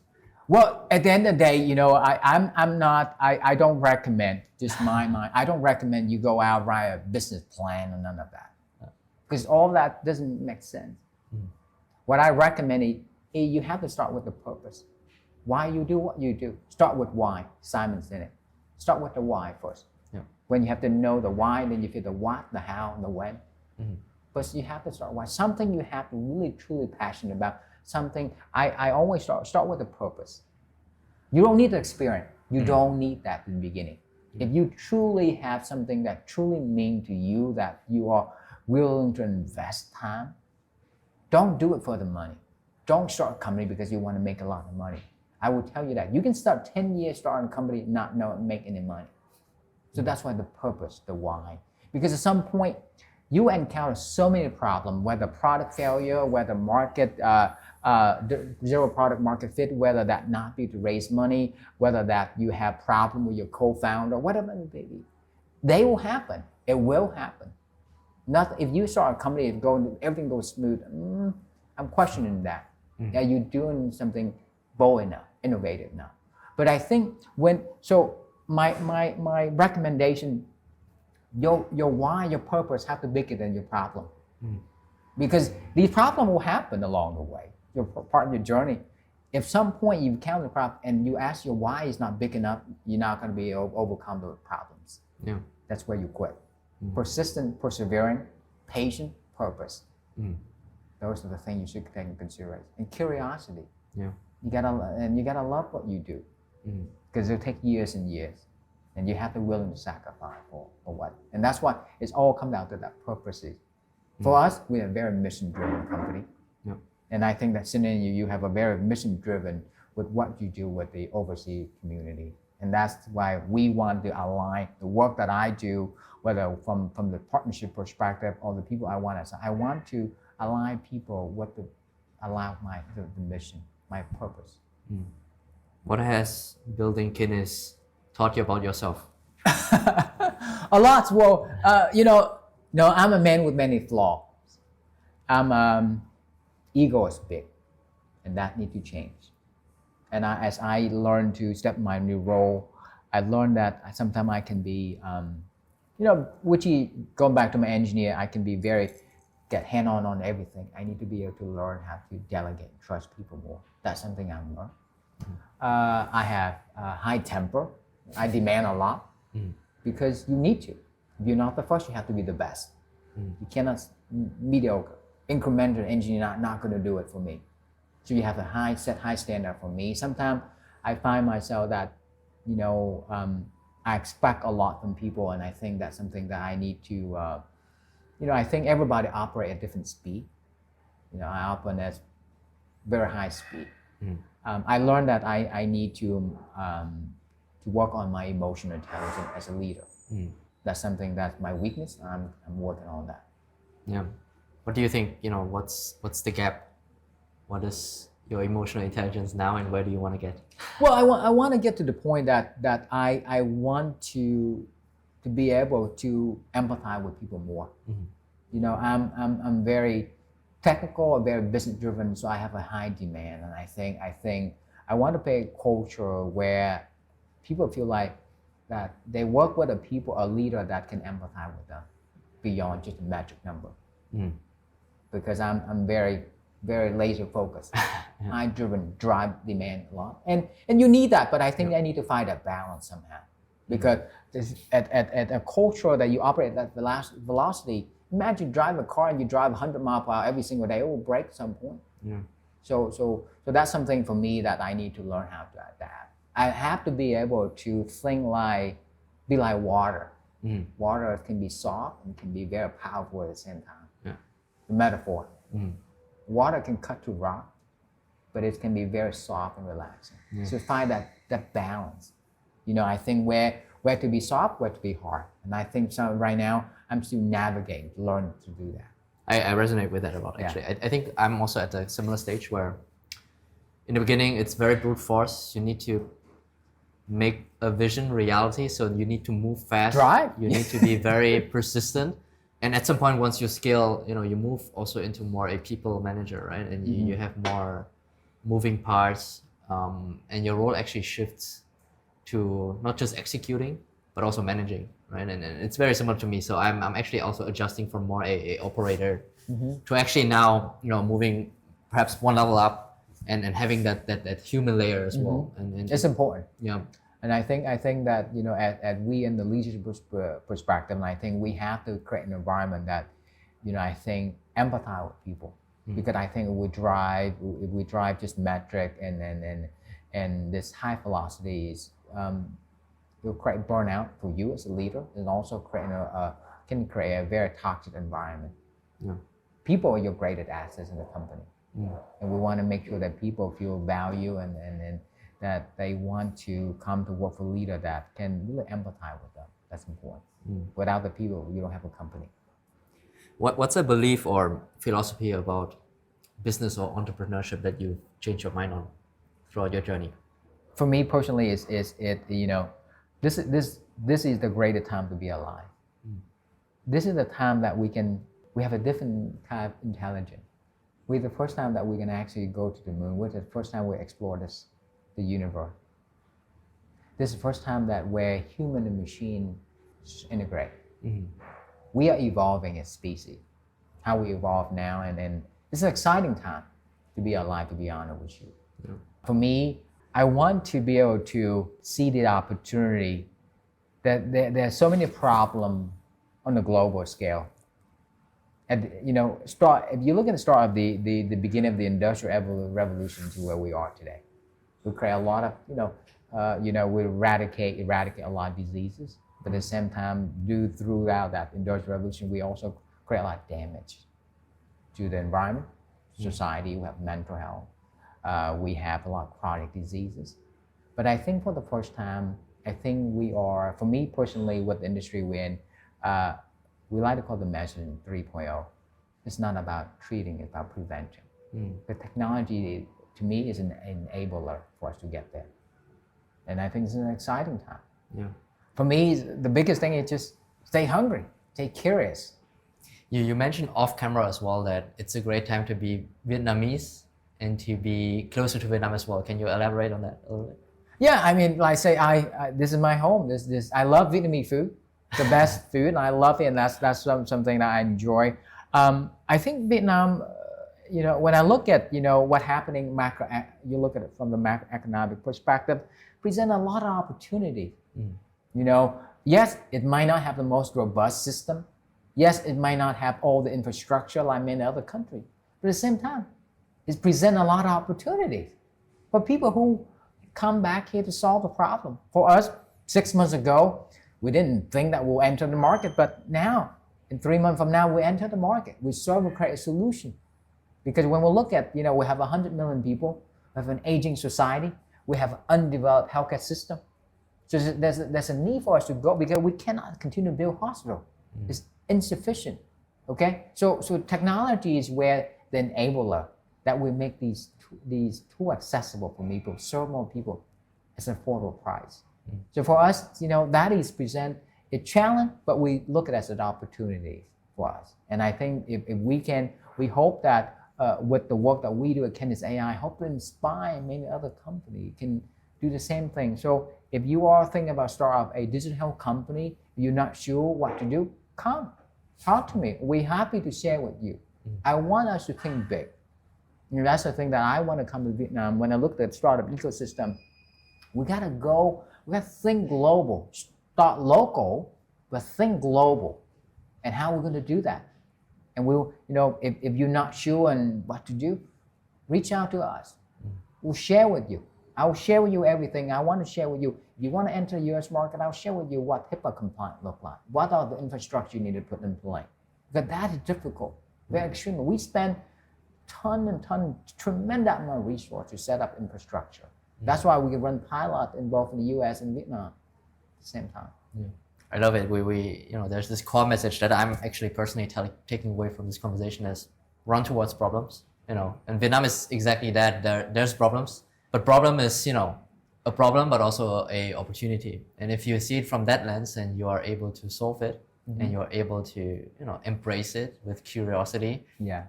Well, at the end of the day, I don't recommend, just my mind, I don't recommend you go out, write a business plan or none of that. Because all that doesn't make sense. What I recommend is you have to start with the purpose. Why you do what you do. Start with why. Simon said it. Start with the why first. Yeah. When you have to know the why, then you feel the what, the how, and the when. But you have to start why. Something you have to really, truly passionate about. Something, I always start with the purpose. You don't need the experience. You don't need that in the beginning. If you truly have something that truly means to you, that you are willing to invest time, don't do it for the money. Don't start a company because you want to make a lot of money. I will tell you that. You can start 10 years starting a company and not make any money. So that's why the purpose, the why. Because at some point, you encounter so many problems, whether product failure, whether market, zero product market fit, whether that not be to raise money, whether that you have problem with your co-founder, whatever it may be. They will happen. It will happen. If you start a company, everything goes smooth, I'm questioning that. Are you doing something bold enough, innovative enough? But I think my recommendation, your why, your purpose have to be bigger than your problem. Because these problems will happen along the way. You're part of your journey. If some point you encounter a problem and you ask your why is not big enough, you're not going to be able to overcome the problems. Yeah. That's where you quit. Persistent, persevering, patient, purpose. Those are the things you should take into consideration. And curiosity. Yeah. You gotta love what you do. Because it'll take years and years. And you have to be willing to sacrifice for what. And that's why it's all come down to that purpose. For us, we're a very mission-driven company. Yeah. And I think that Cindy, you have a very mission-driven with what you do with the overseas community. And that's why we want to align the work that I do, whether from the partnership perspective or the people I want to align people with the mission. my purpose. What has building Kinis taught you about yourself? A lot. Well, no, I'm a man with many flaws. Ego is big, and that need to change. And as I learn to step in my new role, I learned that sometimes I can be, going back to my engineer, I can be get hand-on on everything. I need to be able to learn how to delegate, trust people more. That's something I've learned. I have high temper. I demand a lot because you need to. If you're not the first, you have to be the best. You cannot mediocre, incremental engineer not going to do it for me. So you have to set high standard for me. Sometimes I find myself that, I expect a lot from people, and I think that's something that I need to. I think everybody operate at different speed. I operate at very high speed. I learned that I need to work on my emotional intelligence as a leader. That's something that's my weakness. I'm working on that. Yeah. What do you think? What's the gap? What is your emotional intelligence now, and where do you want to get? Well, I want to get to the point that I want to be able to empathize with people more. I'm very technical and very business driven, so I have a high demand, and I think I want to create a culture where people feel like that they work with a leader that can empathize with them beyond just a magic number. Because I'm very, very laser focused. High driven, drive demand a lot, and you need that. But I think I need to find that balance somehow, because at a culture that you operate at that velocity. Imagine driving a car and you drive 100 miles per hour every single day. It will break at some point. So that's something for me that I need to learn how to adapt. I have to be able to be like water. Water can be soft and can be very powerful at the same time. The metaphor. Water can cut to rock, but it can be very soft and relaxing. So find that balance. I think where to be soft, where to be hard. And I think right now I'm still navigating, learning to do that. I resonate with that a lot, actually. I think I'm also at a similar stage where in the beginning it's very brute force. You need to make a vision reality, so you need to move fast. Drive. You need to be very persistent. And at some point, once you scale, you move also into more a people manager, right? And you have more moving parts, and your role actually shifts to not just executing, but also managing, right? And it's very similar to me. So I'm actually also adjusting from more a operator to actually now, moving perhaps one level up and having that human layer as well. And it's important. Yeah. And I think that at we in the leadership perspective, and I think we have to create an environment that, I think empathize with people, because I think if we drive just metric and this high velocities, it will create burnout for you as a leader, and also can create a very toxic environment. People are your greatest assets in the company, and we want to make sure that people feel value and that they want to come to work for a leader that can really empathize with them. That's important. Without the people, you don't have a company. What's a belief or philosophy about business or entrepreneurship that you changed your mind on throughout your journey? For me personally, this is the greatest time to be alive. This is the time that we have a different kind of intelligence. We're the first time that we can actually go to the moon. We're the first time we explore the universe. This is the first time that where human and machine integrate. We are evolving as species. How we evolve now, and it's an exciting time to be alive, to be honest with you. For me, I want to be able to see the opportunity that there are so many problems on the global scale. And if you look at the start of the beginning of the industrial revolution to where we are today, we create a lot of we eradicate a lot of diseases, but at the same time, throughout that industrial revolution, we also create a lot of damage to the environment, society. We have mental health. We have a lot of chronic diseases. But I think for the first time, for me personally, what the industry we're in, we like to call the medicine 3.0. It's not about treating, it's about prevention. The technology to me is an enabler for us to get there. And I think it's an exciting time. Yeah. For me, the biggest thing is just stay hungry, stay curious. You mentioned off camera as well that it's a great time to be Vietnamese and to be closer to Vietnam as well. Can you elaborate on that a little bit? Yeah, I mean, like I say, this is my home. This I love Vietnamese food, the best food. And I love it, and that's something that I enjoy. I think Vietnam, when I look at what happening you look at it from the macroeconomic perspective, present a lot of opportunity. Yes, it might not have the most robust system. Yes, it might not have all the infrastructure like many other countries. But at the same time, it presents a lot of opportunities for people who come back here to solve the problem. For us, 6 months ago, we didn't think that we'll enter the market, but now, in 3 months from now, we enter the market. We sort of create a solution. Because when we look at, we have 100 million people, we have an aging society, we have an undeveloped healthcare system. So there's a need for us to go because we cannot continue to build hospitals. It's insufficient, okay? So technology is where the enabler that will make these tools accessible for people, serve more people at an affordable price. So for us, that is present a challenge, but we look at it as an opportunity for us. And I think if we hope that with the work that we do at Kinis AI, hope to inspire many other companies can do the same thing. So if you are thinking about starting up a digital health company, you're not sure what to do, come, talk to me. We're happy to share with you. I want us to think big. That's the thing that I want to come to Vietnam. When I look at startup ecosystem, we got to think global. Start local, but think global. And how we're going to do that. And we'll, if you're not sure on what to do, reach out to us. We'll share with you. I'll share with you everything. I want to share with you. If you want to enter the US market, I'll share with you what HIPAA compliant look like. What are the infrastructure you need to put in place? Because that is difficult, very extreme. We spend tremendous amount of resources to set up infrastructure. That's why we can run pilot in both in the US and Vietnam at the same time. I love it. We there's this core message that I'm actually personally taking away from this conversation is run towards problems. And Vietnam is exactly that. There's problems, but problem is a problem, but also a opportunity. And if you see it from that lens, and you are able to solve it, and you're able to embrace it with curiosity,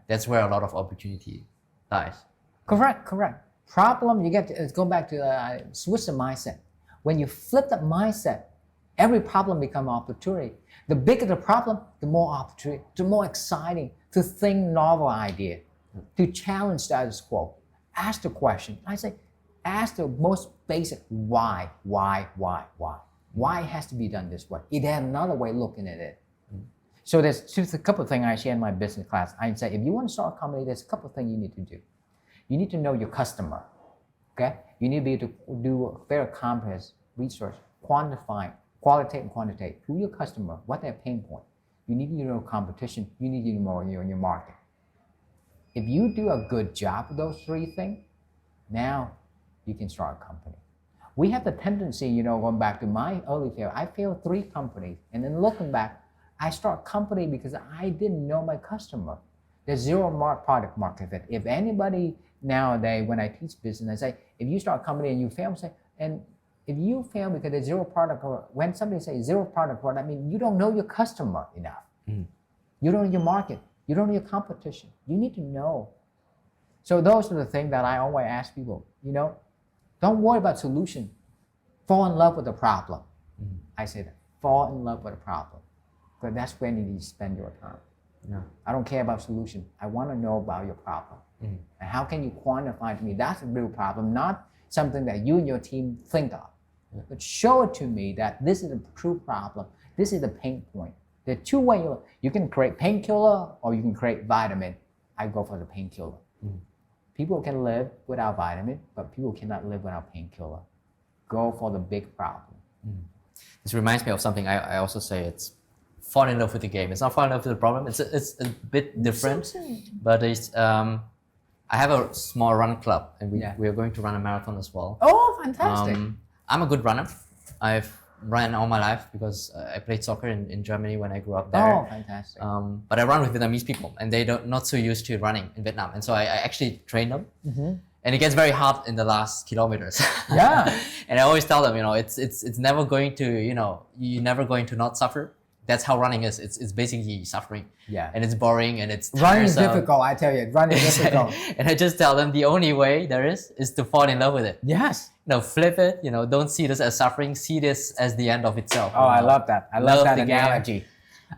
that's where a lot of opportunity lies. Correct. Problem, you get to go back to switch the mindset. When you flip that mindset, every problem becomes opportunity. The bigger the problem, the more opportunity, the more exciting to think novel idea, to challenge status quo. Ask the question. I say, ask the most basic why. Why it has to be done this way? It has another way of looking at it. So there's just a couple of things I share in my business class. I say, if you want to start a company, there's a couple of things you need to do. You need to know your customer, okay? You need to be able to do a very comprehensive research, quantify, qualitative and quantitative, who your customer, what their pain point. You need to know competition, you need to know your market. If you do a good job of those three things, now you can start a company. We have the tendency, going back to my early failure, I failed 3 companies, and then looking back, I start a company because I didn't know my customer. There's zero product market fit. If anybody nowadays, when I teach business, I say, if you start a company and you fail, and if you fail because there's zero product, or when somebody says zero product, I mean, you don't know your customer enough. You don't know your market. You don't know your competition. You need to know. So those are the things that I always ask people, don't worry about solution. Fall in love with the problem. I say that, fall in love with the problem. Because that's when you need to spend your time. I don't care about solution. I want to know about your problem. And how can you quantify to me that's a real problem, not something that you and your team think of. But show it to me that this is a true problem. This is the pain point. There are 2 ways you can create painkiller or you can create vitamin. I go for the painkiller. People can live without vitamin, but people cannot live without painkiller. Go for the big problem. This reminds me of something I also say. It's fall in love with the game. It's not fall in love with the problem. It's a bit different, but it's I have a small run club, and we are going to run a marathon as well. Oh, fantastic! I'm a good runner. I've ran all my life because I played soccer in Germany when I grew up there. Oh, fantastic! But I run with Vietnamese people, and they not so used to running in Vietnam, and so I actually train them. And it gets very hard in the last kilometers. Yeah. And I always tell them, it's never going to, you're never going to not suffer. That's how running is. It's basically suffering. Yeah. And it's boring and it's running is tiresome. difficult. I tell you, running is difficult. And I just tell them the only way there is to fall in love with it. Yes. Flip it. Don't see this as suffering. See this as the end of itself. Oh, I love that. I love that the game. analogy.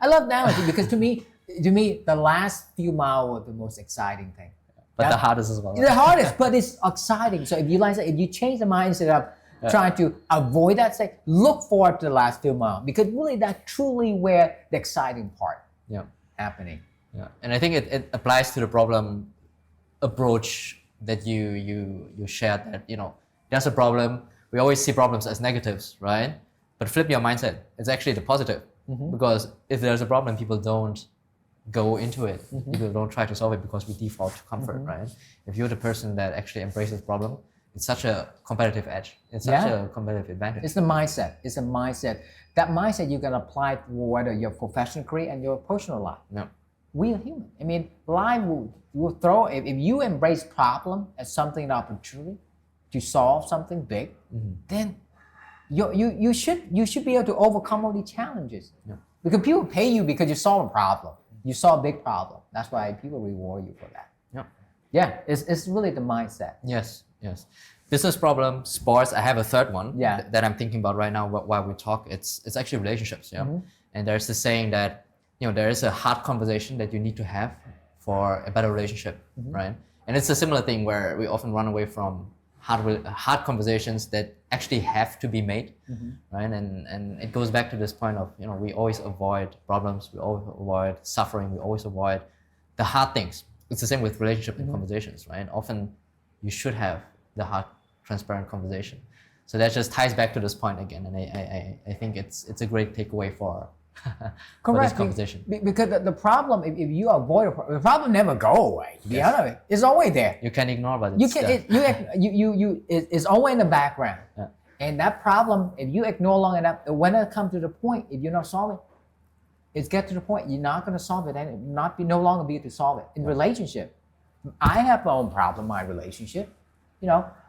I love that analogy because to me, the last few miles were the most exciting thing. But the hardest as well. The hardest, but it's exciting. So if you change the mindset of trying to avoid that, say, look forward to the last few miles because really that's truly where the exciting part happening. Yeah, and I think it applies to the problem approach that you shared. That there's a problem. We always see problems as negatives, right? But flip your mindset. It's actually the positive because if there's a problem, people don't go into it. People don't try to solve it because we default to comfort, right? If you're the person that actually embraces the problem, it's such a competitive edge. It's such a competitive advantage. It's the mindset. It's a mindset. That mindset you can apply to whether your professional career and your personal life. Yeah. We are human. I mean, life will throw, if you embrace problem as something, an opportunity to solve something big, then you should be able to overcome all these challenges. Yeah. Because people pay you because you solve a problem. You solve a big problem. That's why people reward you for that. Yeah. Yeah, it's really the mindset. Yes. Business problem, sports. I have a third one that I'm thinking about right now while we talk. It's actually relationships. Yeah. And there's the saying that there is a hard conversation that you need to have for a better relationship, right? And it's a similar thing where we often run away from hard conversations that actually have to be made, right? And it goes back to this point of we always avoid problems, we always avoid suffering, we always avoid the hard things. It's the same with relationship and conversations, right? Often you should have the hard, transparent conversation. So that just ties back to this point again, and I think it's a great takeaway for this conversation. Because the problem, if you avoid the problem never go away. To be honest, it's always there. You can ignore, but it's always in the background. Yeah. And that problem, if you ignore long enough, when it comes to the point, if you're not solving, it gets to the point you're not going to solve it, and it no longer be able to solve it. In relationship, I have my own problem, my relationship.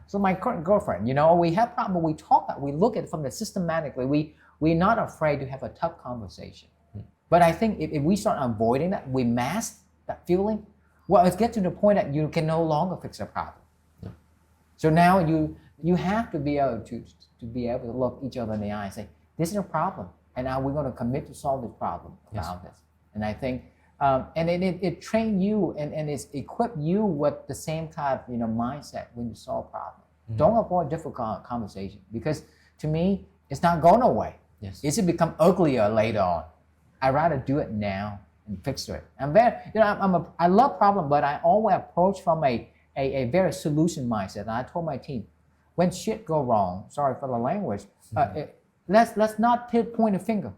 So my current girlfriend, we have problem. We talk, we look at it from the systematically. We're not afraid to have a tough conversation. But I think if we start avoiding that, we mask that feeling, well, it gets to the point that you can no longer fix a problem. Yeah. So now you have to be able to look each other in the eye and say, this is a problem, and now we're going to commit to solve this problem about this. And I think, and it train you and it's equip you with the same type of mindset when you solve problems. Don't avoid difficult conversation because to me, it's not going away. Yes. It's become uglier later on. I'd rather do it now and fix it. I love problem, but I always approach from a very solution mindset. And I told my team, when shit go wrong, sorry for the language, let's not point a finger.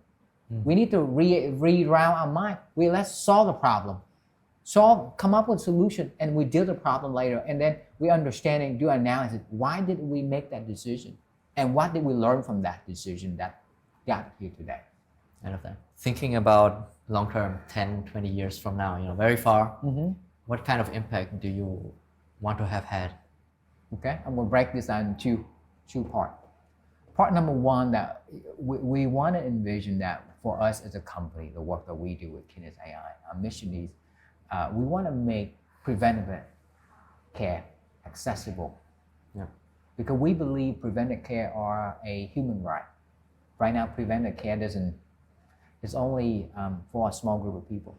We need to reroute our mind. Let's solve the problem. Come up with a solution, and we deal with the problem later. And then we understand, do analysis. Why did we make that decision? And what did we learn from that decision that got here today? I love that. Thinking about long term, 10, 20 years from now, very far, what kind of impact do you want to have had? Okay, I'm going to break this down into two parts. Part number one, that we want to envision that for us as a company, the work that we do with Kinis AI, our mission is we want to make preventative care accessible. Yeah. Because we believe preventive care are a human right. Right now, preventive care it's only for a small group of people.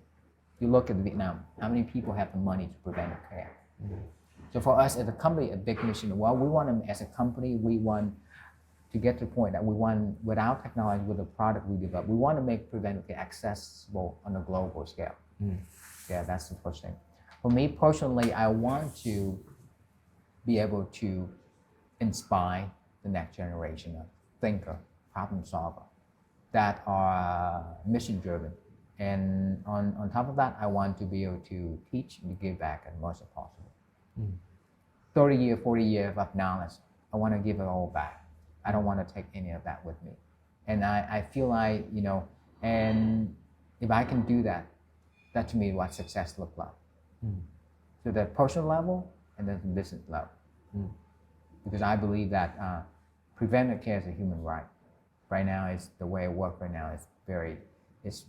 You look at Vietnam, how many people have the money to preventive care? So for us as a company, a big mission, well, we want to, as a company, we want to get to the point that we want, with our technology, with the product we develop, we want to make preventive care accessible on a global scale. Yeah, that's the first thing. For me personally, I want to be able to inspire the next generation of thinker, problem solver that are mission driven. And on top of that, I want to be able to teach and give back as much as possible. 30 years, 40 years of knowledge, I want to give it all back. I don't want to take any of that with me. And I feel like, and if I can do that, that to me what success looks like. So the personal level and then the business level. Because I believe that preventive care is a human right. Right now, it's the way it works right now is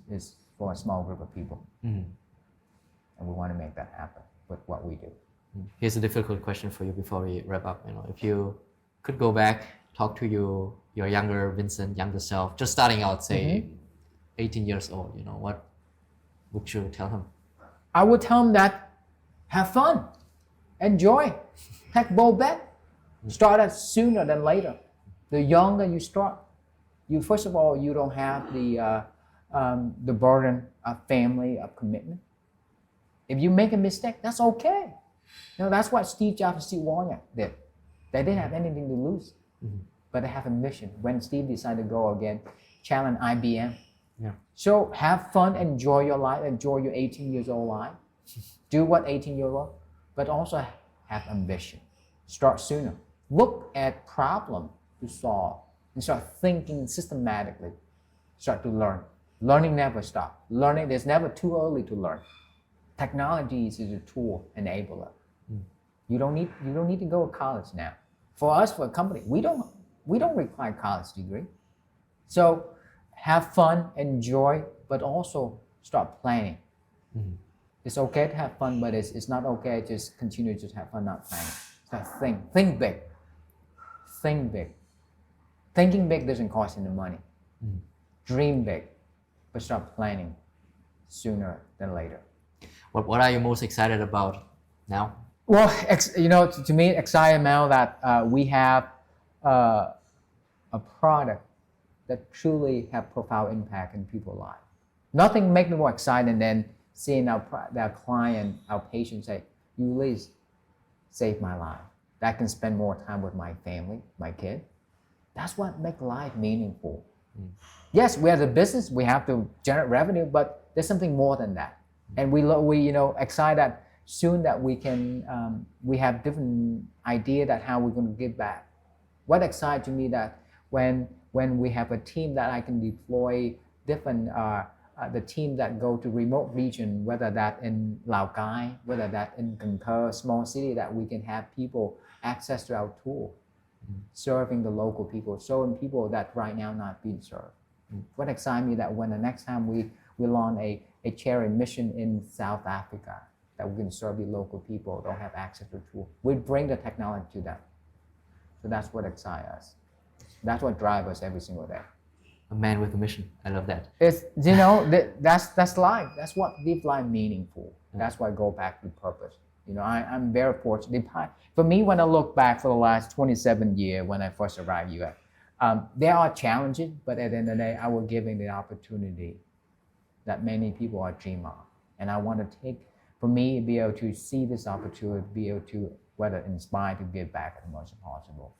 for a small group of people. And we want to make that happen with what we do. Here's a difficult question for you before we wrap up. If you could go back, talk to your younger Vincent, younger self, just starting out, say 18 years old, what would you tell him? I would tell him that have fun, enjoy, take bold bet, start it sooner than later. The younger you start, first of all, you don't have the burden of family, of commitment. If you make a mistake, that's okay. That's what Steve Jobs and Steve Wozniak did. They didn't have anything to lose, but they have a mission. When Steve decided to go again, challenge IBM. So have fun, enjoy your life, enjoy your 18 years old life. Do what 18-year-old, but also have ambition. Start sooner. Look at problem to solve and start thinking systematically. Start to learn. Learning never stops. Learning, there's never too early to learn. Technology is a tool enabler. You don't need to go to college now. For us, for a company, we don't require college degree. So have fun, enjoy, but also start planning. It's okay to have fun, but it's not okay just continue to have fun, not planning. Start think big. Think big. Thinking big doesn't cost any money. Dream big, but start planning sooner than later. What are you most excited about now? Well, to me, excited now that we have a product that truly have profound impact in people's lives. Nothing makes me more excited than seeing our client, our patient say, "You really saved my life. I can spend more time with my family, my kid." That's what makes life meaningful. Yes, we as a business, we have to generate revenue, but there's something more than that. And we excited that soon that we can, we have different idea that how we're going to give back. What excites to me that when we have a team that I can deploy different, the team that go to remote region, whether that in Lao Cai, whether that in Cần small city, that we can have people access to our tool, serving the local people, serving people that right now not being served. What excites me that when the next time we launch a charity mission in South Africa, that we can serve the local people who don't have access to tool. We bring the technology to them. So that's what excites us. That's what drives us every single day. A man with a mission. I love that. It's that's life. That's what gives life meaningful. That's why I go back to purpose. I'm very fortunate. For me, when I look back for the last 27 years when I first arrived US, there are challenges, but at the end of the day, I was given the opportunity that many people are dreaming of. And I want to for me, be able to see this opportunity, be able to whether inspire to give back as much as possible.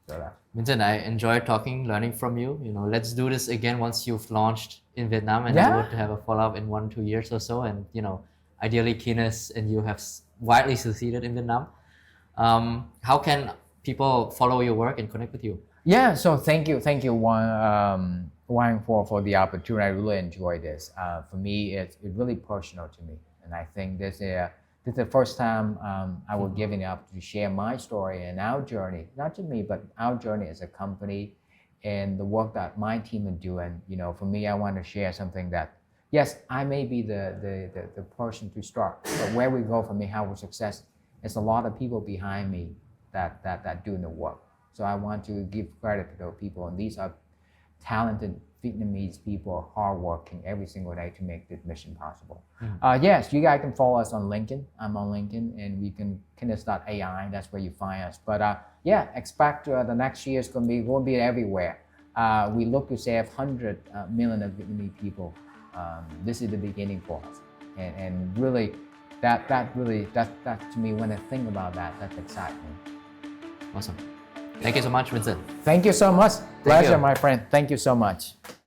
So Vincent, I enjoyed learning from you. Let's do this again once you've launched in Vietnam, and I would have a follow-up in 1-2 years or so. And ideally, Kinis and you have widely succeeded in Vietnam. How can people follow your work and connect with you? Yeah, so thank you, Wang, for the opportunity. I really enjoyed this. For me, it's really personal to me, and I think this is the first time I was given the opportunity to share my story and our journey, not just me, but our journey as a company and the work that my team is doing. For me, I want to share something that, yes, I may be the person to start, but where we go from me, how we success, there's a lot of people behind me that doing the work. So I want to give credit to those people, and these are talented Vietnamese people, hardworking every single day to make this mission possible. Yes, you guys can follow us on LinkedIn. I'm on LinkedIn, and we can Kinis AI. That's where you find us. But expect the next year is going to be everywhere. We look to save 100 million of Vietnamese people. This is the beginning for us, and really, that to me, when I think about that excites me. Awesome. Thank you so much, Vincent. Thank you so much. Pleasure, my friend. Thank you so much.